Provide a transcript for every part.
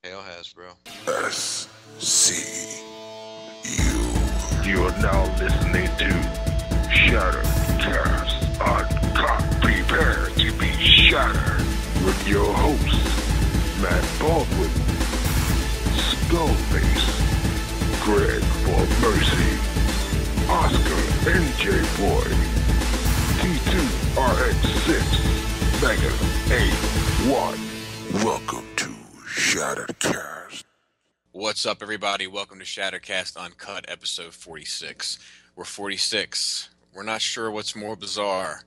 Hail Hasbro. SCU. You are now listening to Cast Uncut. Prepare to be shattered with your hosts, Matt Baldwin, Skullface, Greg for Mercy, Oscar NJ Boy, T2RX6, Mega A1. Welcome to Shattered Cast. What's up, everybody? Welcome to Cast Uncut, episode 46. We're 46. We're not sure what's more bizarre.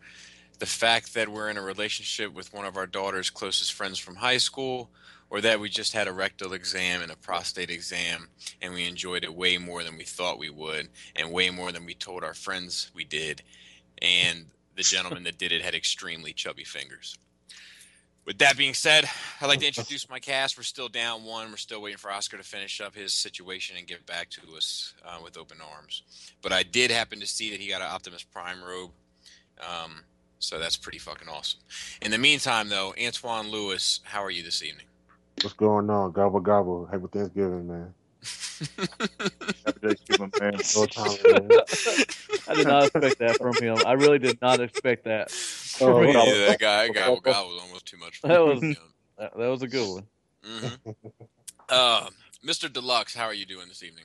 The fact that we're in a relationship with one of our daughter's closest friends from high school, or that we just had a rectal exam and a prostate exam, and we enjoyed it way more than we thought we would, and way more than we told our friends we did, and the gentleman that did it had extremely chubby fingers. With that being said, I'd like to introduce my cast. We're still down one. We're still waiting for Oscar to finish up his situation and get back to us with open arms. But I did happen to see that he got an Optimus Prime robe, so that's pretty fucking awesome. In the meantime, though, Antoine Lewis, how are you this evening? What's going on? Gobble gobble. Happy Thanksgiving, man. Happy Thanksgiving, man. I did not expect that from him. I really did not expect that. Yeah, that guy was almost too much for me. That was a good one. Mm-hmm. Mr. Deluxe, how are you doing this evening?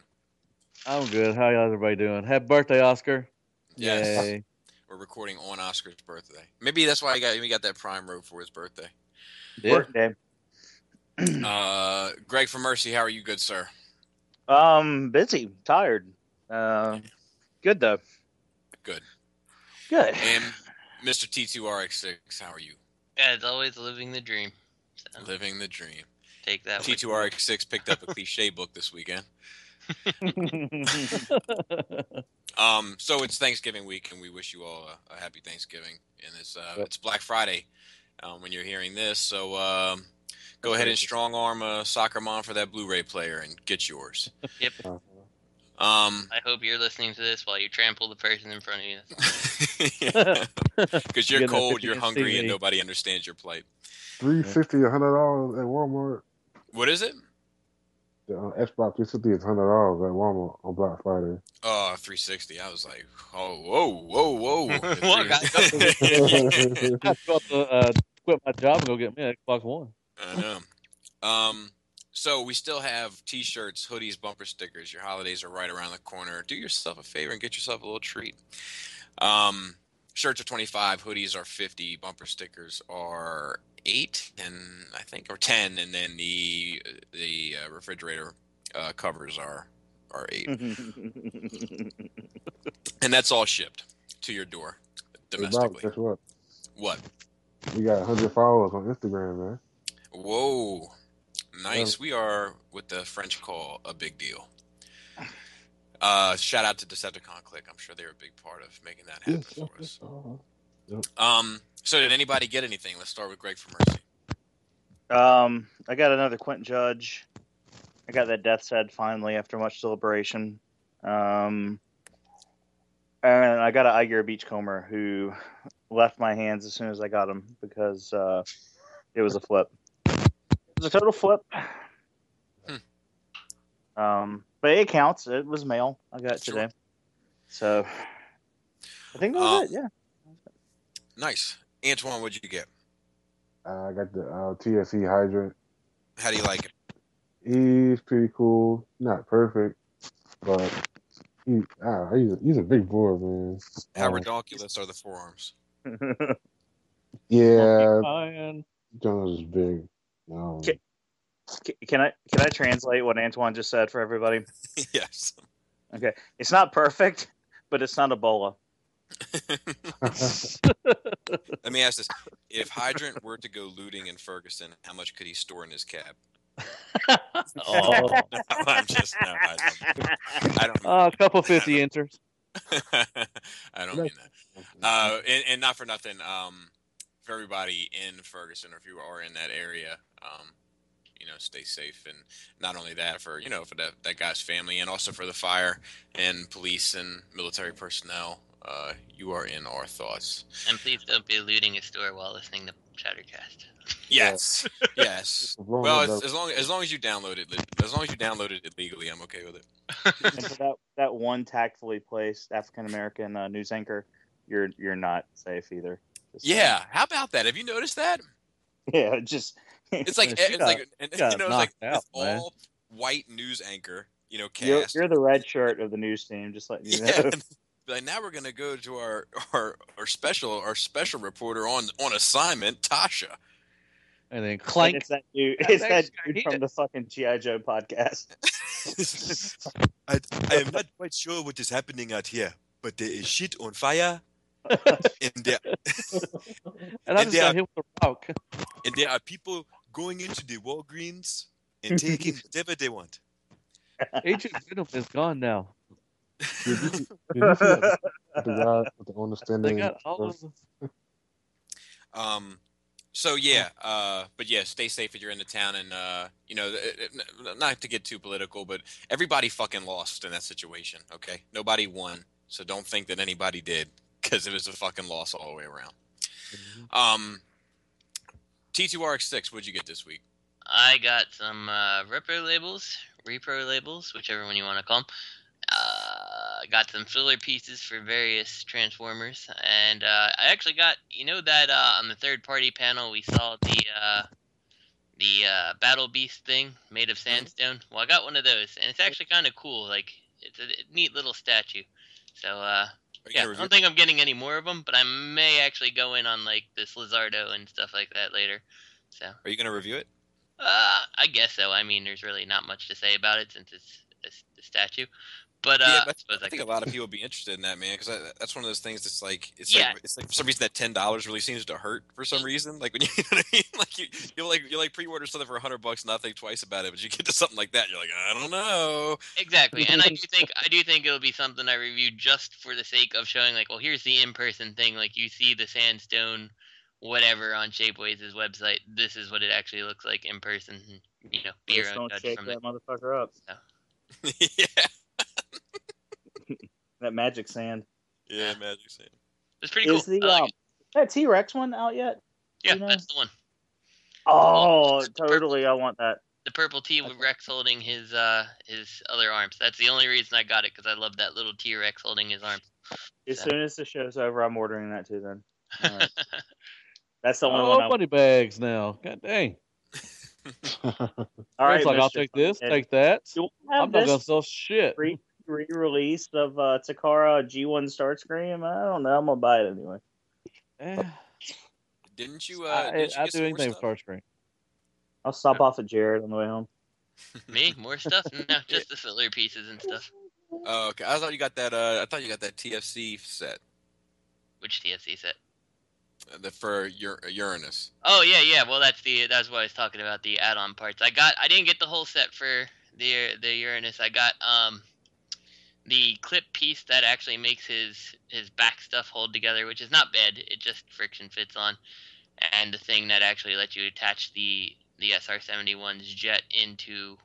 I'm good. How y'all everybody doing? Happy birthday, Oscar. Yes. Yay. We're recording on Oscar's birthday. Maybe that's why he got that prime robe for his birthday. Yeah. Birthday. Greg for Mercy, how are you, good sir? Busy, tired. Good though. Good. Good. And Mr. T2RX6, how are you? As always, living the dream. So Living the dream. take that. T2RX6 picked up a cliche book this weekend. So it's Thanksgiving week, and we wish you all a happy Thanksgiving. And it's Black Friday when you're hearing this. So go ahead and strong arm a soccer mom for that Blu-ray player and get yours. Yep. I hope you're listening to this while you trample the person in front of you. Because you're Get that cold, you're 50-inch hungry, and TV. nobody understands your plight. $360, $100 at Walmart. What is it? The Xbox 360 is $100 at Walmart on Black Friday. Oh, 360. I was like, oh, whoa. What, guys? I was about to quit my job and go get me an Xbox One. I know. So we still have T-shirts, hoodies, bumper stickers. Your holidays are right around the corner. Do yourself a favor and get yourself a little treat. Shirts are $25, hoodies are $50, bumper stickers are $8, and I think or $10, and then the refrigerator covers are $8, and that's all shipped to your door domestically. Guess what? What? We got 100 followers on Instagram, man. Whoa. Nice. We are what the French call a big deal. Shout out to Decepticon Click. I'm sure they're a big part of making that happen for us. So did anybody get anything? Let's start with Greg for Mercy. I got another Quentin Judge. I got that Death's Head finally after much deliberation. And I got an Iger Beachcomber who left my hands as soon as I got him because it was a flip. It was a total flip. But it counts. It was mail. I got it today. So I think that was it. Yeah. Nice. Antoine, what'd you get? I got the TSE Hydrant. How do you like it? He's pretty cool. Not perfect, but he's a big boy, man. How redonkulous are the forearms? Yeah, Fine. Jones is big. Can I translate what Antoine just said for everybody? Yes. Okay. It's not perfect, but it's not Ebola. Let me ask this. If Hydrant were to go looting in Ferguson, how much could he store in his cab? Oh, I'm just, no, I don't a couple 50 enters. I don't mean that. And not for nothing, for everybody in Ferguson, or if you are in that area, stay safe. And not only that, for that guy's family, and also for the fire and police and military personnel, you are in our thoughts. And please don't be looting a store while listening to Shattercast. Yes, yes. As long Well, as as long as you download it, legally, I'm okay with it. And for that one tactfully placed African American news anchor, you're not safe either. Just Yeah, how about that? Have you noticed that? yeah, just It's like She got it's like knocked out, this man. all white news anchor, you're cast. the red shirt of the news team. Just letting you Yeah. know. Like now we're gonna go to our special reporter on assignment, Tasha. And then And clank. it's that dude. Yeah, It's thanks, that dude I from need the fucking GI Joe podcast. I am not quite sure what is happening out here, but there is shit on fire, and there And I and just there got are, hit with a rock. and there are people going into the Walgreens and taking whatever they want. Agent Venom is gone now. did you see that, the guy with the They understanding? got all of So yeah, but yeah, stay safe if you're in the town, and not to get too political, but everybody fucking lost in that situation. Okay, nobody won, so don't think that anybody did, because it was a fucking loss all the way around. T2RX6, what'd you get this week? I got some Repro-Labels, whichever one you want to call them. Got some filler pieces for various Transformers, and I actually got, that on the third-party panel we saw the Battle Beast thing made of sandstone. Well, I got one of those, and it's actually kind of cool. Like, it's a neat little statue. So, yeah, I don't think I'm getting any more of them, but I may actually go in on, like, this Lizardo and stuff like that later. So, Are you gonna review it? I guess so. I mean, there's really not much to say about it since it's a statue. But Yeah, I suppose I think a lot of people would be interested in that, man, because that's one of those things that's like it's Yeah. like for some reason that $10 really seems to hurt for some reason. Like when you, know what I mean, like you pre-order something for $100, not think twice about it, but you get to something like that, you're like, I don't know. Exactly, and I do think it'll be something I review just for the sake of showing, like, well, here's the in-person thing. Like, you see the sandstone, whatever, on Shapeways' website. This is what it actually looks like in person. Be your Just own don't judge shake from that it. motherfucker up. Yeah, That magic sand. yeah, Magic Sand. It's pretty cool. Is the I like it. that T-Rex one out yet? Yeah, you know? that's the one. Oh, It's the totally! I want that. The purple T with Rex holding his other arms. That's the only reason I got it, because I love that little T-Rex holding his arms. As So. soon as the show's over, I'm ordering that too. Then. All right. That's the only one. I money bags now. God dang. All right, It's like, I'll Mr. take this, Ed, take that. you I'm have not going to this sell shit. re-release of Takara G1 Starscream. I don't know. I'm gonna buy it anyway. Eh, Didn't you? I Didn't you do get some more anything with stuff? Starscream. I'll stop off at Jared on the way home. Me? More stuff? No, just the filler pieces and stuff. Oh, okay. I thought you got that. I thought you got that TFC set. Which TFC set? For Uranus. Oh yeah. Well, that's what I was talking about, the add-on parts. I didn't get the whole set for the Uranus. I got the clip piece that actually makes his back stuff hold together, which is not bad. It just friction fits on, and the thing that actually lets you attach the SR-71's jet into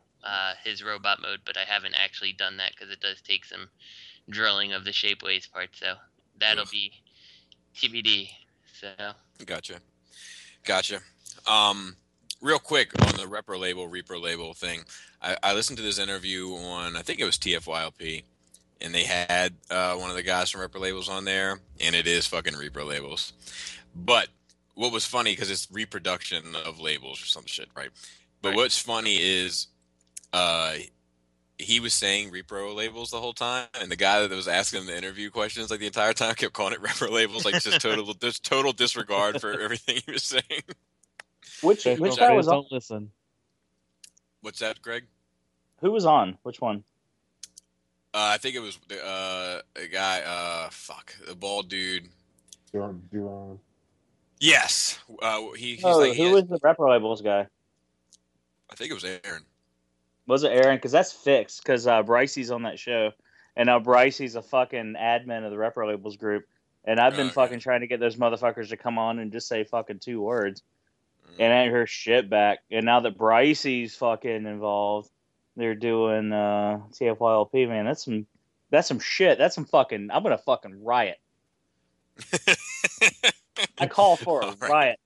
his robot mode. But I haven't actually done that because it does take some drilling of the Shapeways part. So that'll be TBD. So Gotcha. Real quick on the Repro-Label thing, I listened to this interview on, I think it was TFYLP, and they had one of the guys from Repro-Labels on there, and it is fucking Repro-Labels. But what was funny, because it's reproduction of labels or some shit, right? But what's funny is he was saying Repro-Labels the whole time, and the guy that was asking him the interview questions like the entire time kept calling it Repro-Labels, like just total disregard for everything he was saying. Which Okay, guy was on? don't listen. What's that, Greg? Who was on? Which one? I think it was the guy. The bald dude. Duran. Yes. He's Oh, like. who was the Repro-Labels guy? I think it was Aaron. Was it Aaron? Because that's fixed. Because Brycey's on that show, and now Brycey's a fucking admin of the Repro-Labels group, and I've been fucking trying to get those motherfuckers to come on and just say fucking 2 words, and I ain't heard shit back. And now that Brycey's fucking involved, they're doing TFYLP. Man, that's some shit. That's some fucking. I'm gonna fucking riot. I call for a riot.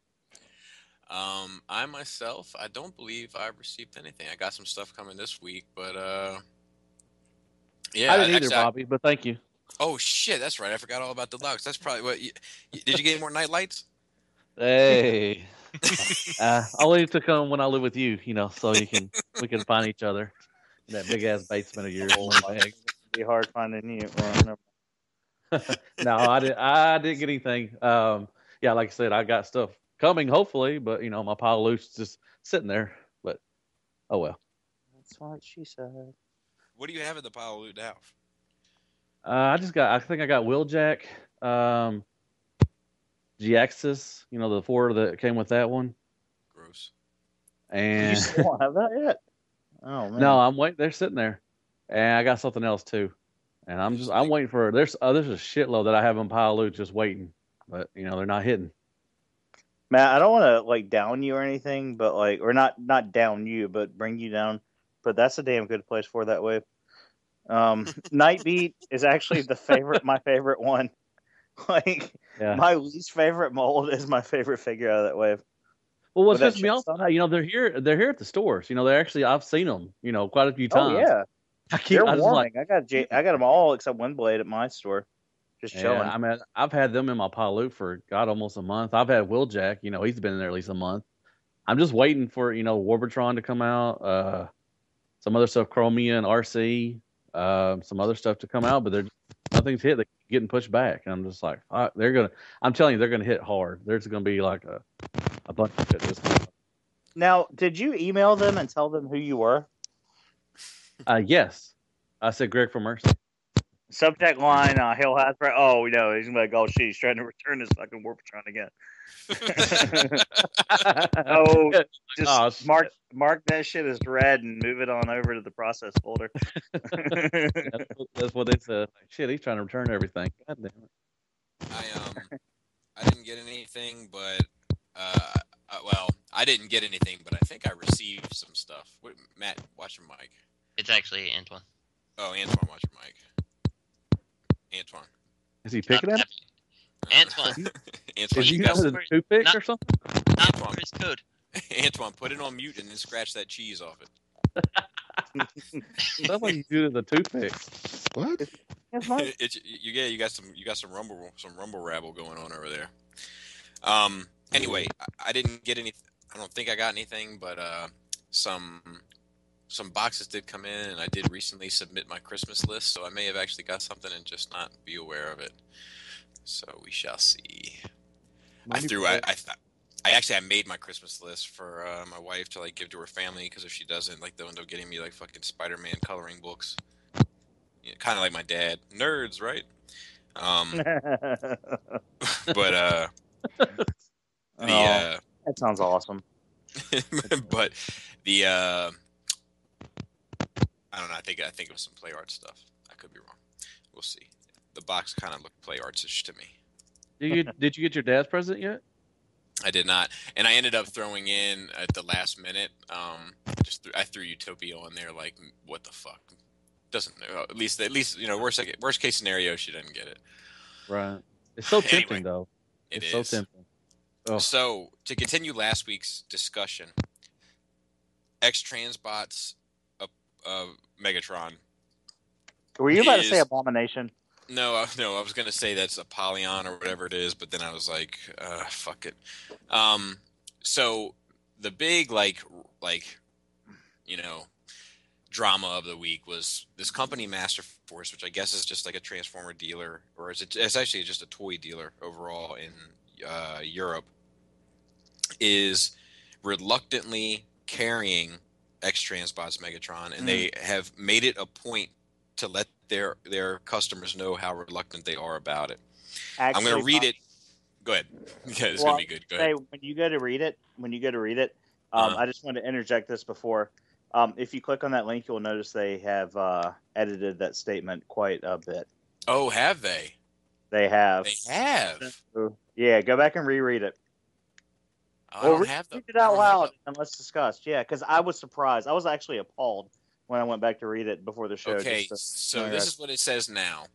I myself, I don't believe I've received anything. I got some stuff coming this week, but yeah. I didn't either, actually, Bobby, but thank you. oh shit, that's right. I forgot all about deluxe. That's probably what. Did you get any more night lights? Hey, I'll leave to come when I live with you, so we can find each other in that big ass basement of yours. It'd be hard finding you. Well, No, I didn't get anything. Yeah, like I said, I got stuff coming, hopefully, but my pile of loot's just sitting there. But oh well. that's what she said. What do you have in the pile of loot now? I think I got Wheeljack, GXs, the 4 that came with that one. Gross. And You still don't have that yet? Oh man. no, I'm waiting. They're sitting there, and I got something else too. And I'm waiting for there's a shitload that I have in pile of loot just waiting, but they're not hitting. Matt, I don't want to like down you or anything, but or not down you, but bring you down. But that's a damn good place for that wave. Nightbeat is actually my favorite one. Yeah. My least favorite mold is my favorite figure out of that wave. Well, what's With that pissing me off, chest on they're here at the stores. I've seen them, quite a few times. Oh yeah, they're I just warming. I got them all except Windblade at my store, just chilling. Yeah, I mean, I've had them in my pile of loot for almost a month. I've had Wheeljack, he's been in there at least a month. I'm just waiting for Warbitron to come out, some other stuff, Chromia and RC, some other stuff to come out, but nothing's hit. They're getting pushed back, and I'm just like, I'm telling you, they're gonna hit hard. There's gonna be like a bunch of shit this time. Now, did you email them and tell them who you were? Yes, I said Greg from Mercy. Subject line, Hail Hasbro. Oh, no, he's like, oh, shit, he's trying to return his fucking Warpatron again. Oh, just mark that shit as red and move it on over to the process folder. That's what they said. Like, shit, he's trying to return everything. God damn it. I didn't get anything, but I didn't get anything, but I think I received some stuff. Matt, watch your mic. It's actually Antoine. Oh, Antoine, watch your mic. Antoine. Is he picking at it? Antoine. Antoine, Is he got using a toothpick or something? Not for his code. Antoine, put it on mute and then scratch that cheese off it. Sounds like you do it with a toothpick. What? You got some rumble rabble going on over there. Anyway, I didn't get any. I don't think I got anything, but some boxes did come in, and I did recently submit my Christmas list, so I may have actually got something and just not be aware of it. So we shall see. I made my Christmas list for my wife to give to her family, because if she doesn't, they'll end up getting me fucking Spider-Man coloring books. Kind of like my dad. Nerds, right? But that sounds awesome. But the I don't know. I think it was some play art stuff. I could be wrong. We'll see. The box kind of looked play arts-ish to me. Did you get your dad's present yet? I did not, and I ended up throwing in at the last minute. I threw Utopia on there. What the fuck? Doesn't at least worst case scenario, she didn't get it. Right. It's so tempting, Anyway, though. It's so tempting. Oh. So to continue last week's discussion, X-Transbots, Megatron. Were you about to say Abomination? No, I was going to say that's Apollyon or whatever it is, but then I was like, fuck it. So the big, drama of the week was this company, Masterforce, which I guess is just a Transformer dealer, or it's actually just a toy dealer overall in Europe, is reluctantly carrying X-Transbots Megatron, and they have made it a point to let their customers know how reluctant they are about it. Actually, I'm going to read it. Go ahead. Yeah, it's going to be good. Go ahead. When you go to read it, I just want to interject this before. If you click on that link, you'll notice they have edited that statement quite a bit. Oh, have they? They have. They have? Yeah, go back and reread it. I don't have them. Read it out loud and let's discuss. Yeah, because I was surprised. I was actually appalled when I went back to read it before the show. Okay, so this is what it says now.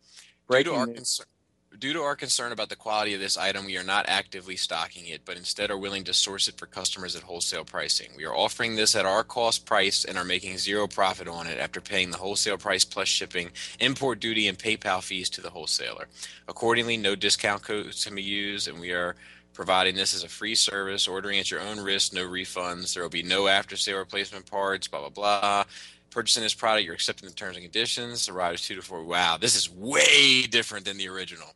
Due to our concern about the quality of this item, we are not actively stocking it, but instead are willing to source it for customers at wholesale pricing. We are offering this at our cost price and are making zero profit on it after paying the wholesale price plus shipping, import duty, and PayPal fees to the wholesaler. Accordingly, no discount codes can be used, and we are providing this as a free service, ordering at your own risk, no refunds. There will be no after-sale replacement parts, blah, blah, blah. Purchasing this product, you're accepting the terms and conditions. The ride is 2 to 4. Wow, this is way different than the original.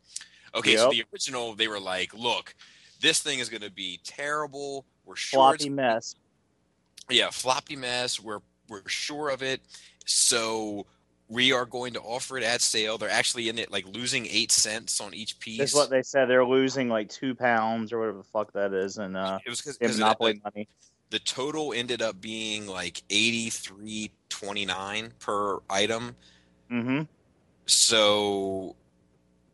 Okay, so the original, they were like, look, this thing is going to be terrible. We're sure floppy mess. Yeah, floppy mess. We're sure of it. So we are going to offer it at sale. They're actually in it like losing 8 cents on each piece. That's what they said. They're losing like 2 pounds or whatever the fuck that is, and it was because Monopoly money. The total ended up being like $83.29 per item. Mm-hmm. So,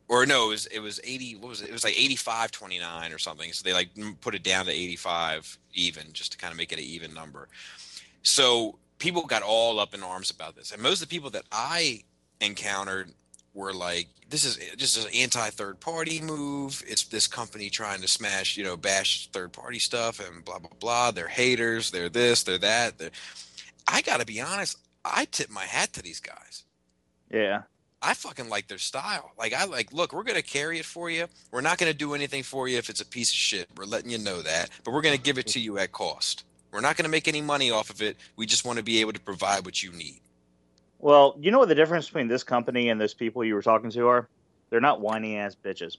or no, it was 80. What was it? It was like $85.29 or something. So they like put it down to 85 even, just to kind of make it an even number. So people got all up in arms about this, and most of the people that I encountered were like, this is just an anti-third party move. It's this company trying to smash, bash third party stuff and blah, blah, blah. They're haters. They're this, they're that. I got to be honest. I tip my hat to these guys. Yeah. I fucking like their style. Look, we're going to carry it for you. We're not going to do anything for you if it's a piece of shit. We're letting you know that, but we're going to give it to you at cost. We're not going to make any money off of it. We just want to be able to provide what you need. Well, you know what the difference between this company and those people you were talking to are? They're not whiny ass bitches.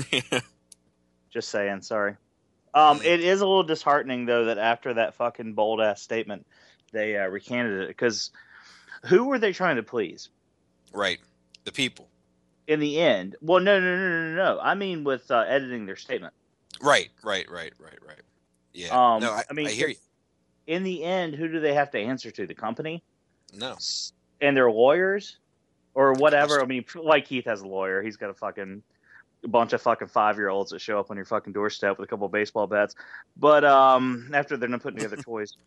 Yeah. Just saying, sorry. It is a little disheartening though that after that fucking bold ass statement, they recanted it, because who were they trying to please? Right, the people. In the end, well, no. I mean, with editing their statement. Right. Yeah. I hear you. In the end, who do they have to answer to? The company? No. And their lawyers? Or whatever. I mean, like Keith has a lawyer. He's got a bunch of fucking 5-year-olds that show up on your fucking doorstep with a couple of baseball bats. But after they're not putting together toys.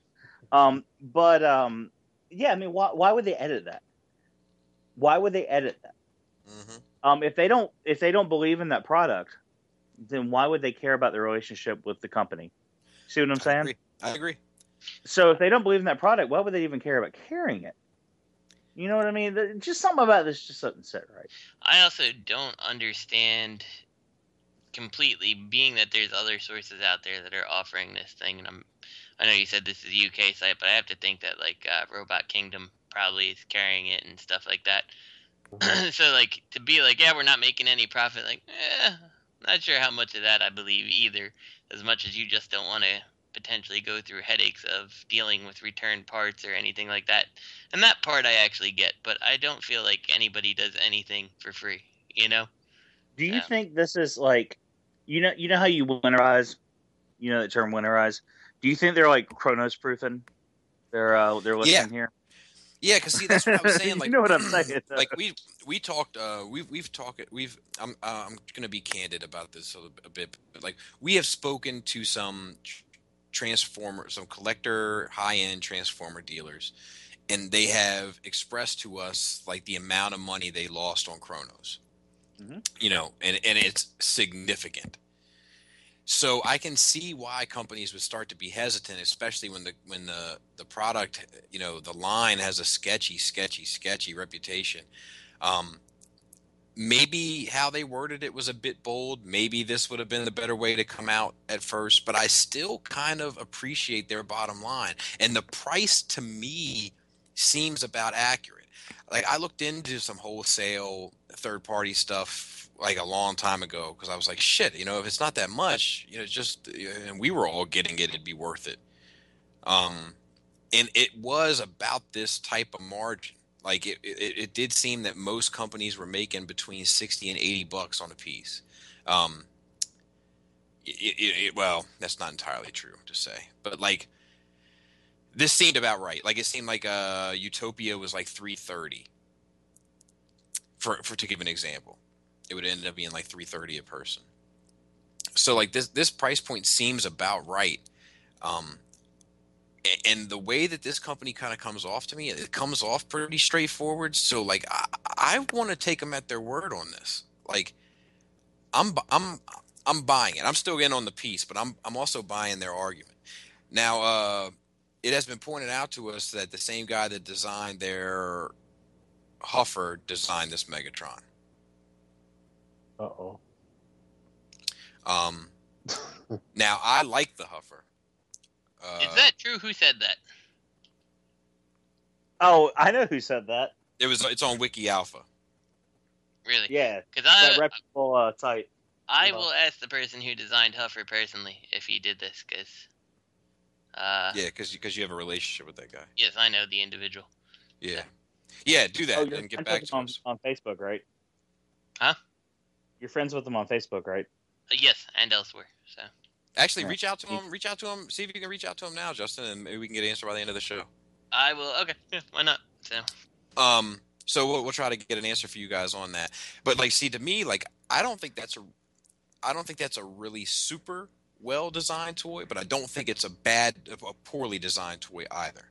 Yeah, I mean, why would they edit that? Why would they edit that? Mm-hmm. If they don't believe in that product, then why would they care about the relationship with the company? See what I'm saying? I agree. So if they don't believe in that product, why would they even care about carrying it? You know what I mean? Just something about this just doesn't sit right. I also don't understand completely, being that there's other sources out there that are offering this thing, and I know you said this is a UK site, but I have to think that like Robot Kingdom probably is carrying it and stuff like that. So like to be like, yeah, we're not making any profit, like, not sure how much of that I believe either, as much as you just don't want to potentially go through headaches of dealing with return parts or anything like that. And that part I actually get, but I don't feel like anybody does anything for free, Do you think this is like, you know how you winterize, the term winterize? Do you think they're like Chronos proofing their listing here? Yeah, because see, that's what I was saying. Like, you know what I'm saying? Like we talked. We've talked. I'm going to be candid about this a bit. But like we have spoken to some some collector high-end transformer dealers, and they have expressed to us like the amount of money they lost on Chronos. Mm-hmm. And it's significant. So I can see why companies would start to be hesitant, especially when the product, the line has a sketchy reputation. Maybe how they worded it was a bit bold. Maybe this would have been the better way to come out at first, but I still kind of appreciate their bottom line. And the price to me seems about accurate. Like I looked into some wholesale third-party stuff like a long time ago because I was like, shit, if it's not that much, and we were all getting it, it'd be worth it. And it was about this type of margin. Like it did seem that most companies were making between $60 and $80 on a piece. Well, that's not entirely true to say, but like this seemed about right. Like it seemed like Utopia was like $330 for to give an example. It would end up being like $330 a person. So like this price point seems about right. And the way that this company kind of comes off to me, it comes off pretty straightforward. So like I want to take them at their word on this. like I'm buying it. I'm still in on the piece, but I'm also buying their argument. Now, it has been pointed out to us that the same guy that designed their Huffer designed this Megatron. Uh-oh. Now I like the Huffer. Is that true? Who said that? Oh, I know who said that. It's on Wiki Alpha. Really? Yeah, Because that reputable site. I will ask the person who designed Huffer personally if he did this, because Yeah, because you have a relationship with that guy. yes, I know the individual. Yeah, yeah, do that you're and get friends back with to him us. on Facebook, right? Huh? You're friends with him on Facebook, right? Yes, and elsewhere. So Actually, Yeah. reach out to him. Reach out to him. See if you can reach out to him now, Justin, and maybe we can get an answer by the end of the show. I will. Okay, yeah, why not? So So we'll try to get an answer for you guys on that. But like, see, to me, like, I don't think that's a really super well designed toy, but I don't think it's a poorly designed toy either.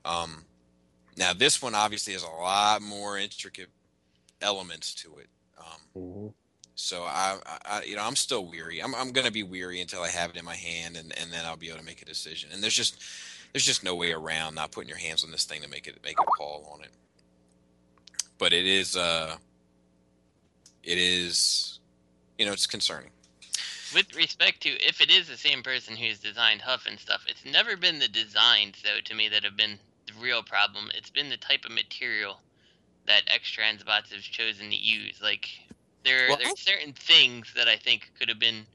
Now this one obviously has a lot more intricate elements to it. So I'm still weary. I'm gonna be weary until I have it in my hand, and then I'll be able to make a decision. And there's just no way around not putting your hands on this thing to make a call on it. But it is it's concerning. with respect to if it is the same person who's designed Huff and stuff, it's never been the designs though to me that have been the real problem. It's been the type of material that X-Transbots have chosen to use. Like there are certain things that I think could have been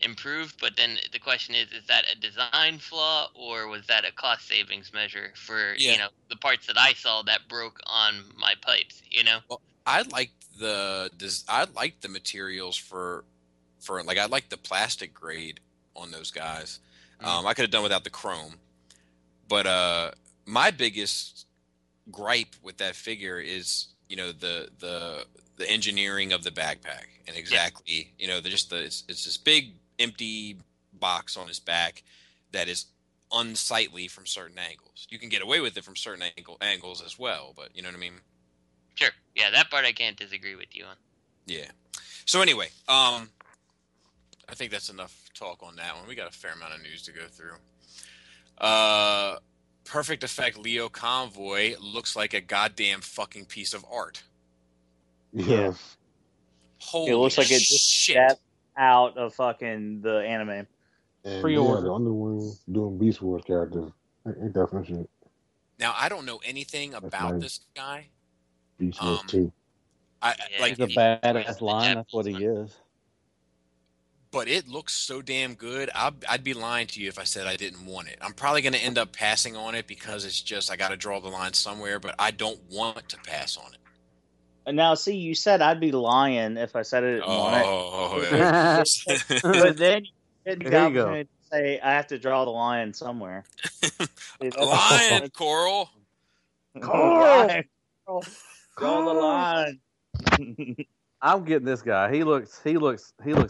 improved, but then the question is that a design flaw or was that a cost savings measure for the parts that I saw that broke on my pipes? Well, I liked the materials for like I liked the plastic grade on those guys. I could have done without the chrome, but my biggest gripe with that figure is the engineering of the backpack, and exactly it's this big empty box on his back that is unsightly from certain angles. You can get away with it from certain angles as well, but you know what I mean? Sure. Yeah, that part I can't disagree with you on. Yeah. So anyway, I think that's enough talk on that one. We got a fair amount of news to go through. Perfect Effect Leo Convoy looks like a goddamn fucking piece of art. Yeah. Holy It looks like it just shit. stepped out of fucking the anime. And Pre-order. the only one doing Beast Wars characters. Ain't that some shit? Now I don't know anything about nice. this guy. Beast Wars 2. Like, He's a badass line. That's what he is. but it looks so damn good. I'd be lying to you if I said I didn't want it. I'm probably going to end up passing on it because it's just I got to draw the line somewhere, but I don't want to pass on it. And now, see, you said I'd be lying if I said I didn't want it. But then you didn't There have you the go. opportunity to say I have to draw the line somewhere. Lion, Coral. Line. Draw the line. I'm getting this guy. He looks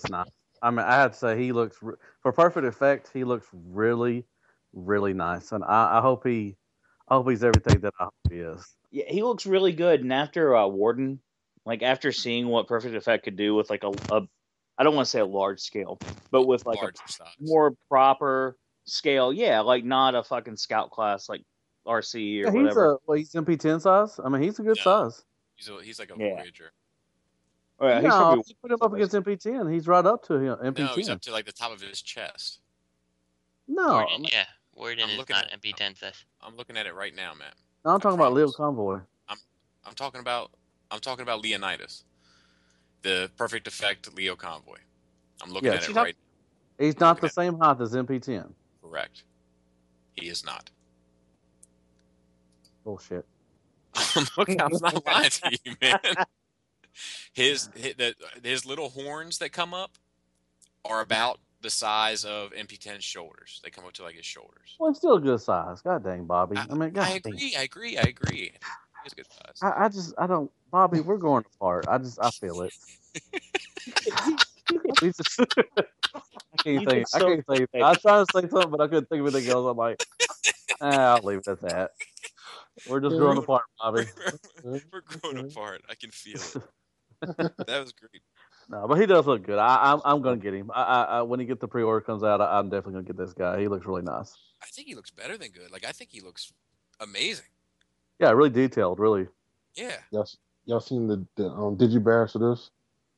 nice. I mean, I have to say he looks for Perfect Effect. He looks really, really nice, and I hope he's everything that I hope he is. Yeah, he looks really good. And after Warden, like after seeing what Perfect Effect could do with like a I don't want to say a large scale, but with like Larger a size. more proper scale, yeah, like not a fucking scout class like RC or whatever. He's MP10 size. I mean, he's a good size. He's like a Yeah. Voyager. Oh, yeah, he's No, probably you put him up against MP10. He's right up to him. MP10. No, he's up to like the top of his chest. No, Warden, yeah. Warden I'm is looking not at- MP10 size. I'm looking at it right now, Matt. I'm talking about Leo promise. Convoy. I'm talking about Leonidas, the Perfect Effect Leo Convoy. I'm looking Yeah, at it she's right. He's not Looking the at- same height as MP10. Correct. He is not. Bullshit. I'm not lying to you, man. His little horns that come up are about the size of MP10's shoulders. They come up to like his shoulders. Well, he's still a good size. God dang, Bobby. I mean, God I dang. agree. He's a good size. I don't, Bobby, we're going apart. I feel it. We just- I can't think. I was trying to say something, but I couldn't think of anything else. I'm like, I'll leave it at that. We're just growing apart, Bobby. We're growing apart. I can feel it. That was great. No, but he does look good. I'm gonna get him. When he get the pre-order comes out, I'm definitely gonna get this guy. He looks really nice. I think he looks better than good. Like I think he looks amazing. Yeah, really detailed. Really. Yeah. Y'all seen the Digibash of this?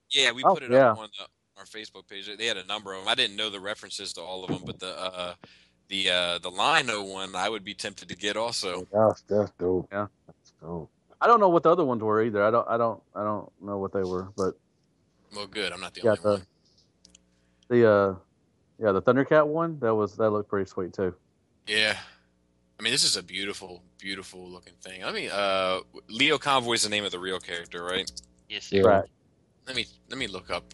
Yeah, we Oh, put it yeah. up on our Facebook page. They had a number of them. I didn't know the references to all of them, but the Lino one I would be tempted to get also. That's dope. Yeah. That's dope. I don't know what the other ones were either. I don't know what they were, but Well, good. I'm not the yeah, only one. the Thundercat one that looked pretty sweet too. Yeah. I mean, this is a beautiful, beautiful looking thing. I mean, Leo Convoy is the name of the real character, right? Yes, Yeah. sir. Right. Let me look up.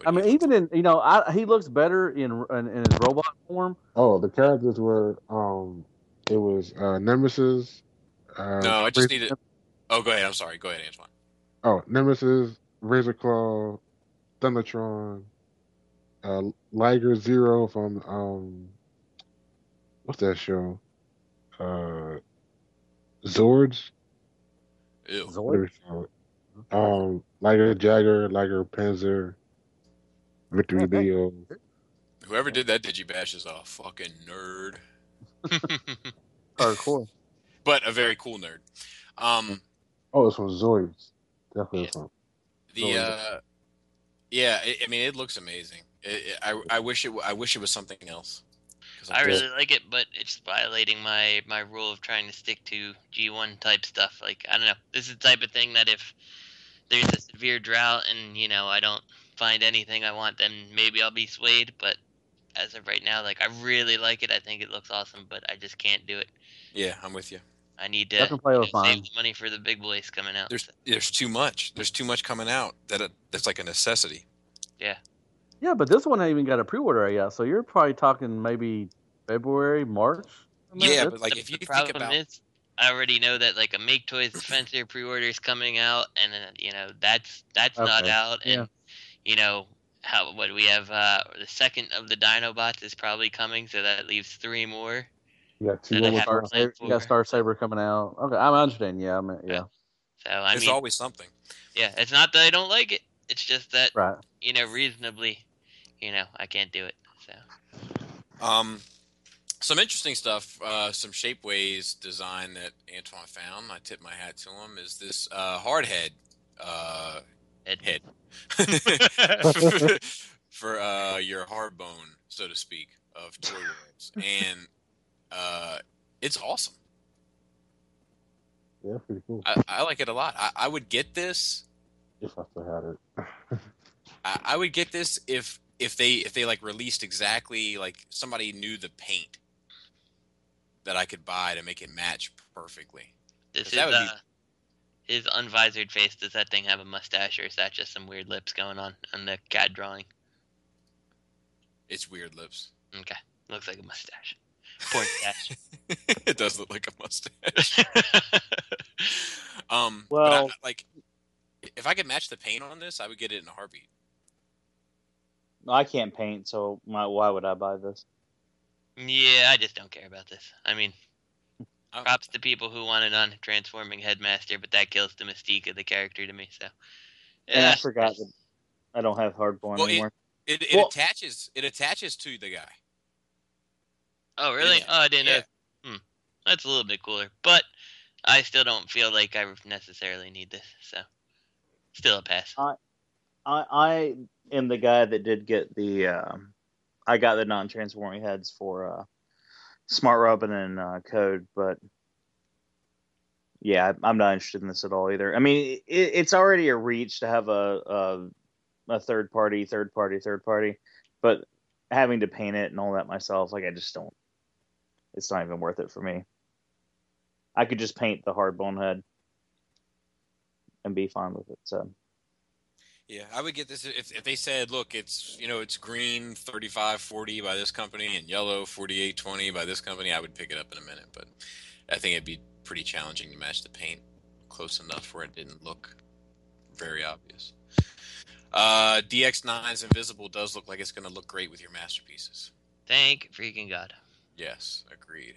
I mean, even in he looks better in his robot form. Oh, the characters were it was Nemesis. No, I just need it. Oh, go ahead. I'm sorry. Go ahead, Antoine. Oh, Nemesis, Razorclaw, Thundertron, Liger Zero from what's that show? Zords. Ew. Zord? Whatever it's called. Liger Jagger, Liger Panzer, Victory Yeah, Leo. Whoever did that Digibash is a fucking nerd, Hardcore. but a very cool nerd. Oh, it's from Zoids. Definitely from. I mean, it looks amazing. I wish it was something else. 'Cause I really like it, but it's violating my rule of trying to stick to G1 type stuff. Like, I don't know. This is the type of thing that if there's a severe drought and, I don't find anything I want, then maybe I'll be swayed. But as of right now, like, I really like it. I think it looks awesome, but I just can't do it. Yeah, I'm with you. I need I to can play with mine. save the money for the big boys coming out. There's too much. There's too much coming out that's like a necessity. Yeah, but this one ain't even got a pre-order yet, so you're probably talking maybe February, March. Yeah, That's- but like if you the think problem about is, I already know that like a Make Toys Spencer pre-order is coming out, and then that's not Okay. out, and what do we have? The second of the Dinobots is probably coming, so that leaves 3 more. You got two And I more have times. planned You got Star Saber coming out. Okay, I understand. Yeah, I mean, yeah, So I there's mean, always something. yeah, it's not that I don't like it. It's just that right. reasonably, I can't do it. So Some interesting stuff. Some Shapeways design that Antoine found. I tip my hat to him. Is this hard head head for your hard bone, so to speak, of Toy Worlds, and it's awesome. Yeah, pretty cool. I like it a lot. I would get this. If I still had it. I would get this if they like released exactly like somebody knew the paint that I could buy to make it match perfectly. this That is would his unvisored face. Does that thing have a mustache, or is that just some weird lips going on the CAD drawing? It's weird lips. Okay, looks like a mustache. Porn stash. It does look like a mustache. Well- but like if I could match the paint on this, I would get it in a heartbeat. I can't paint, so why would I buy this? Yeah, I just don't care about this. I mean, Oh. props to people who want it on Transforming Headmaster, but that kills the mystique of the character to me. So, And I yeah. forgot that I don't have hardborn Well, anymore. It Well- attaches to the guy. Oh, really? Yeah. Oh, I didn't Yeah. know. That's a little bit cooler, but I still don't feel like I necessarily need this. So, still a pass. I am the guy that did get the I got the non-transforming heads for Smart Robin and Code, but yeah, I'm not interested in this at all either. I mean, it's already a reach to have a third party, but having to paint it and all that myself, like I just don't. It's not even worth it for me. I could just paint the hardbone head and be fine with it. So. Yeah, I would get this if they said, look, it's it's green 3540 by this company and yellow 4820 by this company. I would pick it up in a minute, but I think it'd be pretty challenging to match the paint close enough where it didn't look very obvious. DX9's Invisible does look like it's going to look great with your masterpieces. Thank freaking God. Yes, agreed.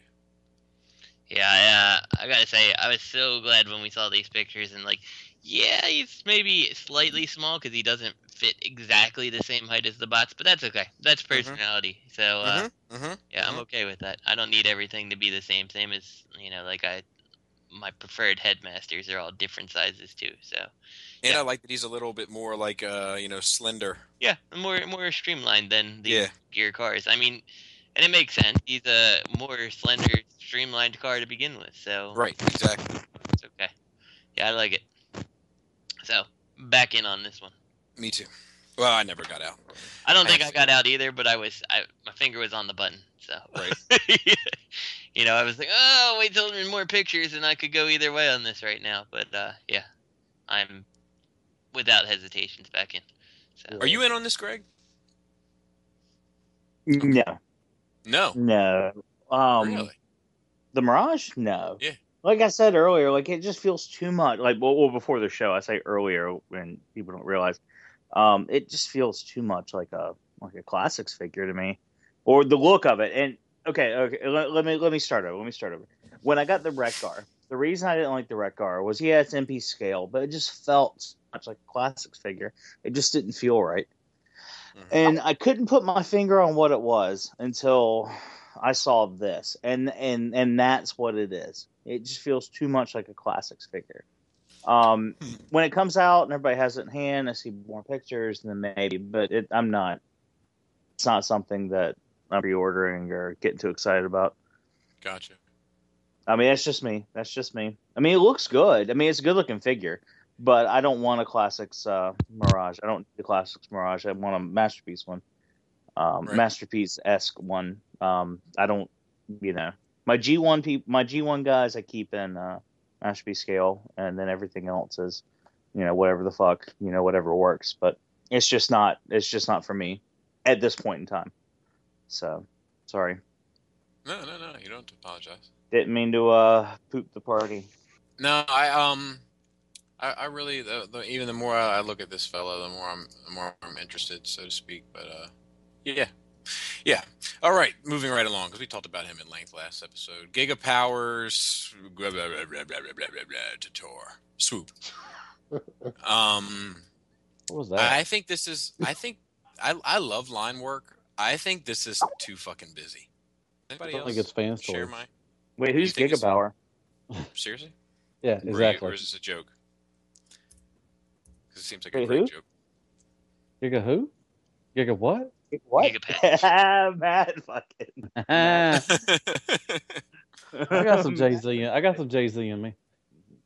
Yeah, I gotta say, I was so glad when we saw these pictures, and like, Yeah, he's maybe slightly small because he doesn't fit exactly the same height as the bots, but that's okay. That's personality. So yeah, I'm okay with that. I don't need everything to be the same. Same as like my preferred headmasters are all different sizes too. So. And Yeah. I like that he's a little bit more like slender. Yeah, more streamlined than the Yeah. gear cars. I mean, and it makes sense. He's a more slender, streamlined car to begin with. So. Right. Exactly. It's okay. Yeah, I like it. So back in on this one. Me too. Well, I never got out. I don't think I got out either, but my finger was on the button. So. Right. I was like, oh, wait till there's more pictures, and I could go either way on this right now. But yeah, I'm without hesitations back in. So. Are you in on this, Greg? No. No. Really? The Mirage? No. Yeah. Like I said earlier, like it just feels too much. Like well, before the show, I say earlier when people don't realize, it just feels too much like a classics figure to me, or the look of it. And okay, let me start over. When I got the Wreck-Gar, the reason I didn't like the Wreck-Gar was it's MP scale, but it just felt so much like a classics figure. It just didn't feel right, and I couldn't put my finger on what it was until I saw this, and that's what it is. It just feels too much like a classics figure. When it comes out and everybody has it in hand, I see more pictures, then maybe. But I'm not. It's not something that I'm pre-ordering or getting too excited about. Gotcha. I mean, that's just me. I mean, it looks good. I mean, it's a good-looking figure, but I don't want a classics Mirage. I don't need the classics Mirage. I want a masterpiece one, masterpiece-esque one. I don't, my G1 guys I keep in masterpiece scale, and then everything else is, whatever the fuck, whatever works. But it's just not for me at this point in time. So, sorry. No, you don't have to apologize. Didn't mean to poop the party. No, I really even the more I look at this fella, the more I'm interested, so to speak. But yeah. All right, moving right along because we talked about him at length last episode. Giga Powers, Tator, swoop. What was that? I love line work. I think this is too fucking busy. Anybody else? I think it's fans Share toys. my. Wait, who's think Giga Power? Seriously? Yeah, exactly. Or is this a joke? Because it seems like Wait, a great who? joke. Giga who? Giga what? What? Giga Patch. Mad fucking. I got some Jay-Z. I got some Jay-Z in me.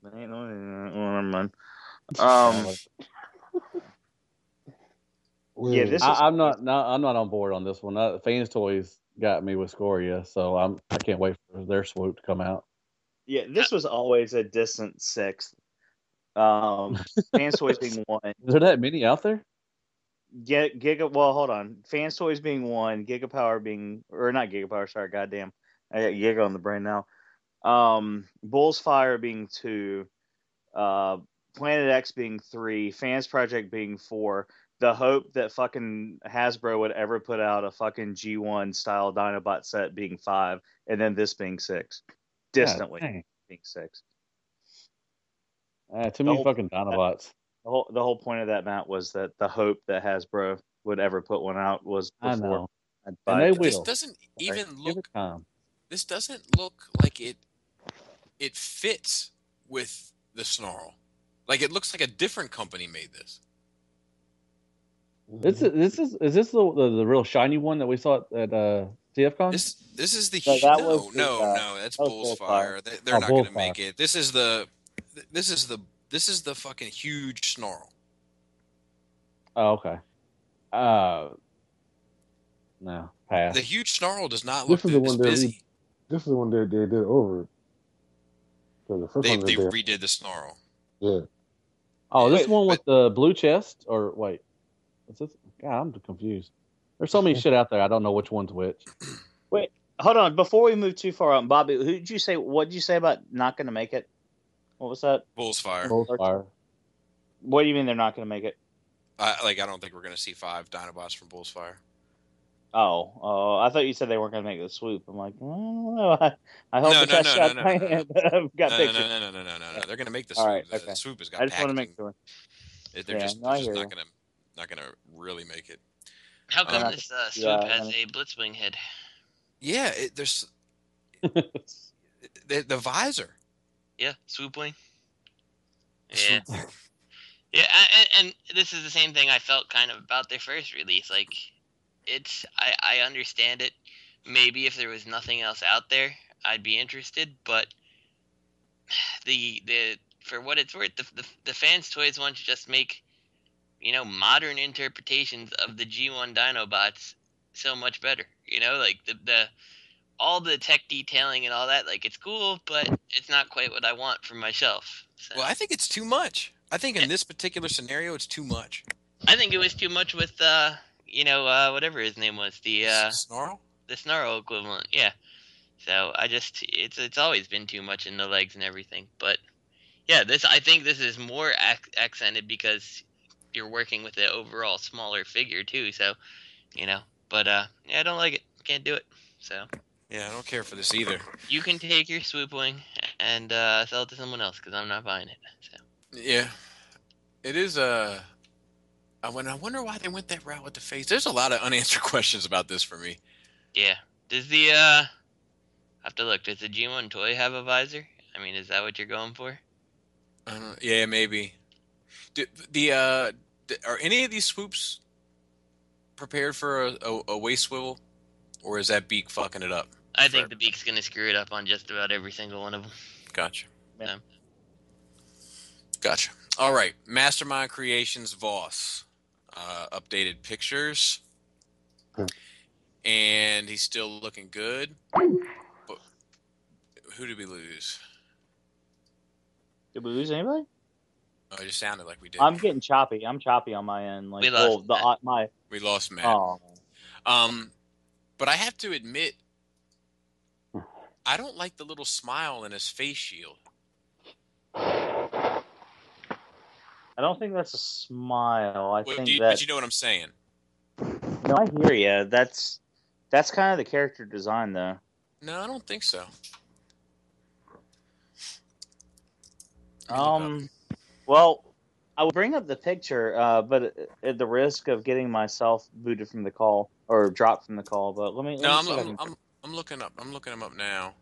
Never mind. Yeah, this is. I'm not on board on this one. Fans Toys got me with Scoria, so I can't wait for their swoop to come out. Yeah, this was always a distant sixth. Fans Toys being one. Is there that many out there? Giga. Well, hold on. Fans Toys being one. Giga Power being, or not Giga Power. Sorry, goddamn. I got Giga on the brain now. Bulls Fire being two. Planet X being three. Fans Project being four. The hope that fucking Hasbro would ever put out a fucking G1 style Dinobot set being five, and then this being six. Distantly being six. Too many fucking Dinobots. The whole point of that, Matt, was that the hope that Hasbro would ever put one out was before. I know. And they This will. doesn't even Give look. it time. This doesn't look like it fits with the snarl. Like it looks like a different company made this. Is this the real shiny one that we saw at TFCon? This is the that that's was Bulls Bulls Fire. Fire. They're not Bulls going to make it. This is the fucking huge snarl. Oh, okay. No, pass. The huge snarl does not look This is the this one busy. This is the one that they did over. So the first They one they did. redid the snarl. Yeah. Oh, this Wait, one with the blue chest, or wait, is this? God, I'm confused. There's so many shit out there. I don't know which one's which. Wait, hold on. Before we move too far out, Bobby, what did you say about not going to make it? What was that? Bulls Fire. Bulls Fire. What do you mean they're not going to make it? I don't think we're going to see 5 Dinobots from Bulls Fire. Oh, I thought you said they weren't going to make the swoop. I'm like, I hope No, the test shot no. I've got pictures. No. They're going to make the All swoop. right, The okay. swoop has got I just want to packaging. make sure. They're Yeah, just, no, I they're just hear not gonna really make it. How come Um, this swoop yeah, has a Blitzwing head? Yeah, there's the visor. Yeah, swoop wing. Swoop. Yeah. Yeah, and this is the same thing I felt kind of about their first release. Like, I understand it. Maybe if there was nothing else out there, I'd be interested. But the for what it's worth, the fans' toys want to just make, modern interpretations of the G1 Dinobots so much better. Like the all the tech detailing and all that. Like, it's cool, but it's not quite what I want for myself. So. Well, I think it's too much. I think in this particular scenario, it's too much. I think it was too much with whatever his name was, the Snarl. the Snarl equivalent. Yeah. So it's always been too much in the legs and everything. But yeah, I think this is more accented because you're working with the overall smaller figure too. So, but yeah, I don't like it. Can't do it. So. Yeah, I don't care for this either. You can take your swoop wing and sell it to someone else because I'm not buying it. So. Yeah, it is. I wonder why they went that route with the face. There's a lot of unanswered questions about this for me. Yeah. Does the I have to look? Does the G1 toy have a visor? I mean, is that what you're going for? Yeah, maybe. Are any of these swoops prepared for a waist swivel, or is that beak fucking it up? I think the beak's gonna screw it up on just about every single one of them. Gotcha. Yeah. Gotcha. All right, Mastermind Creations Voss updated pictures, and he's still looking good. But who did we lose? Did we lose anybody? Oh, it just sounded like we did. I'm getting choppy. I'm choppy on my end. Like, We lost Matt. We lost Matt. Oh, But I have to admit, I don't like the little smile in his face shield. I don't think that's a smile. I think that. But you know what I'm saying? No, I hear you. That's kind of the character design, though. No, I don't think so. Well, I would bring up the picture, but at the risk of getting myself booted from the call or dropped from the call. But let me. No, see if I can- I'm looking up. I'm looking him up now.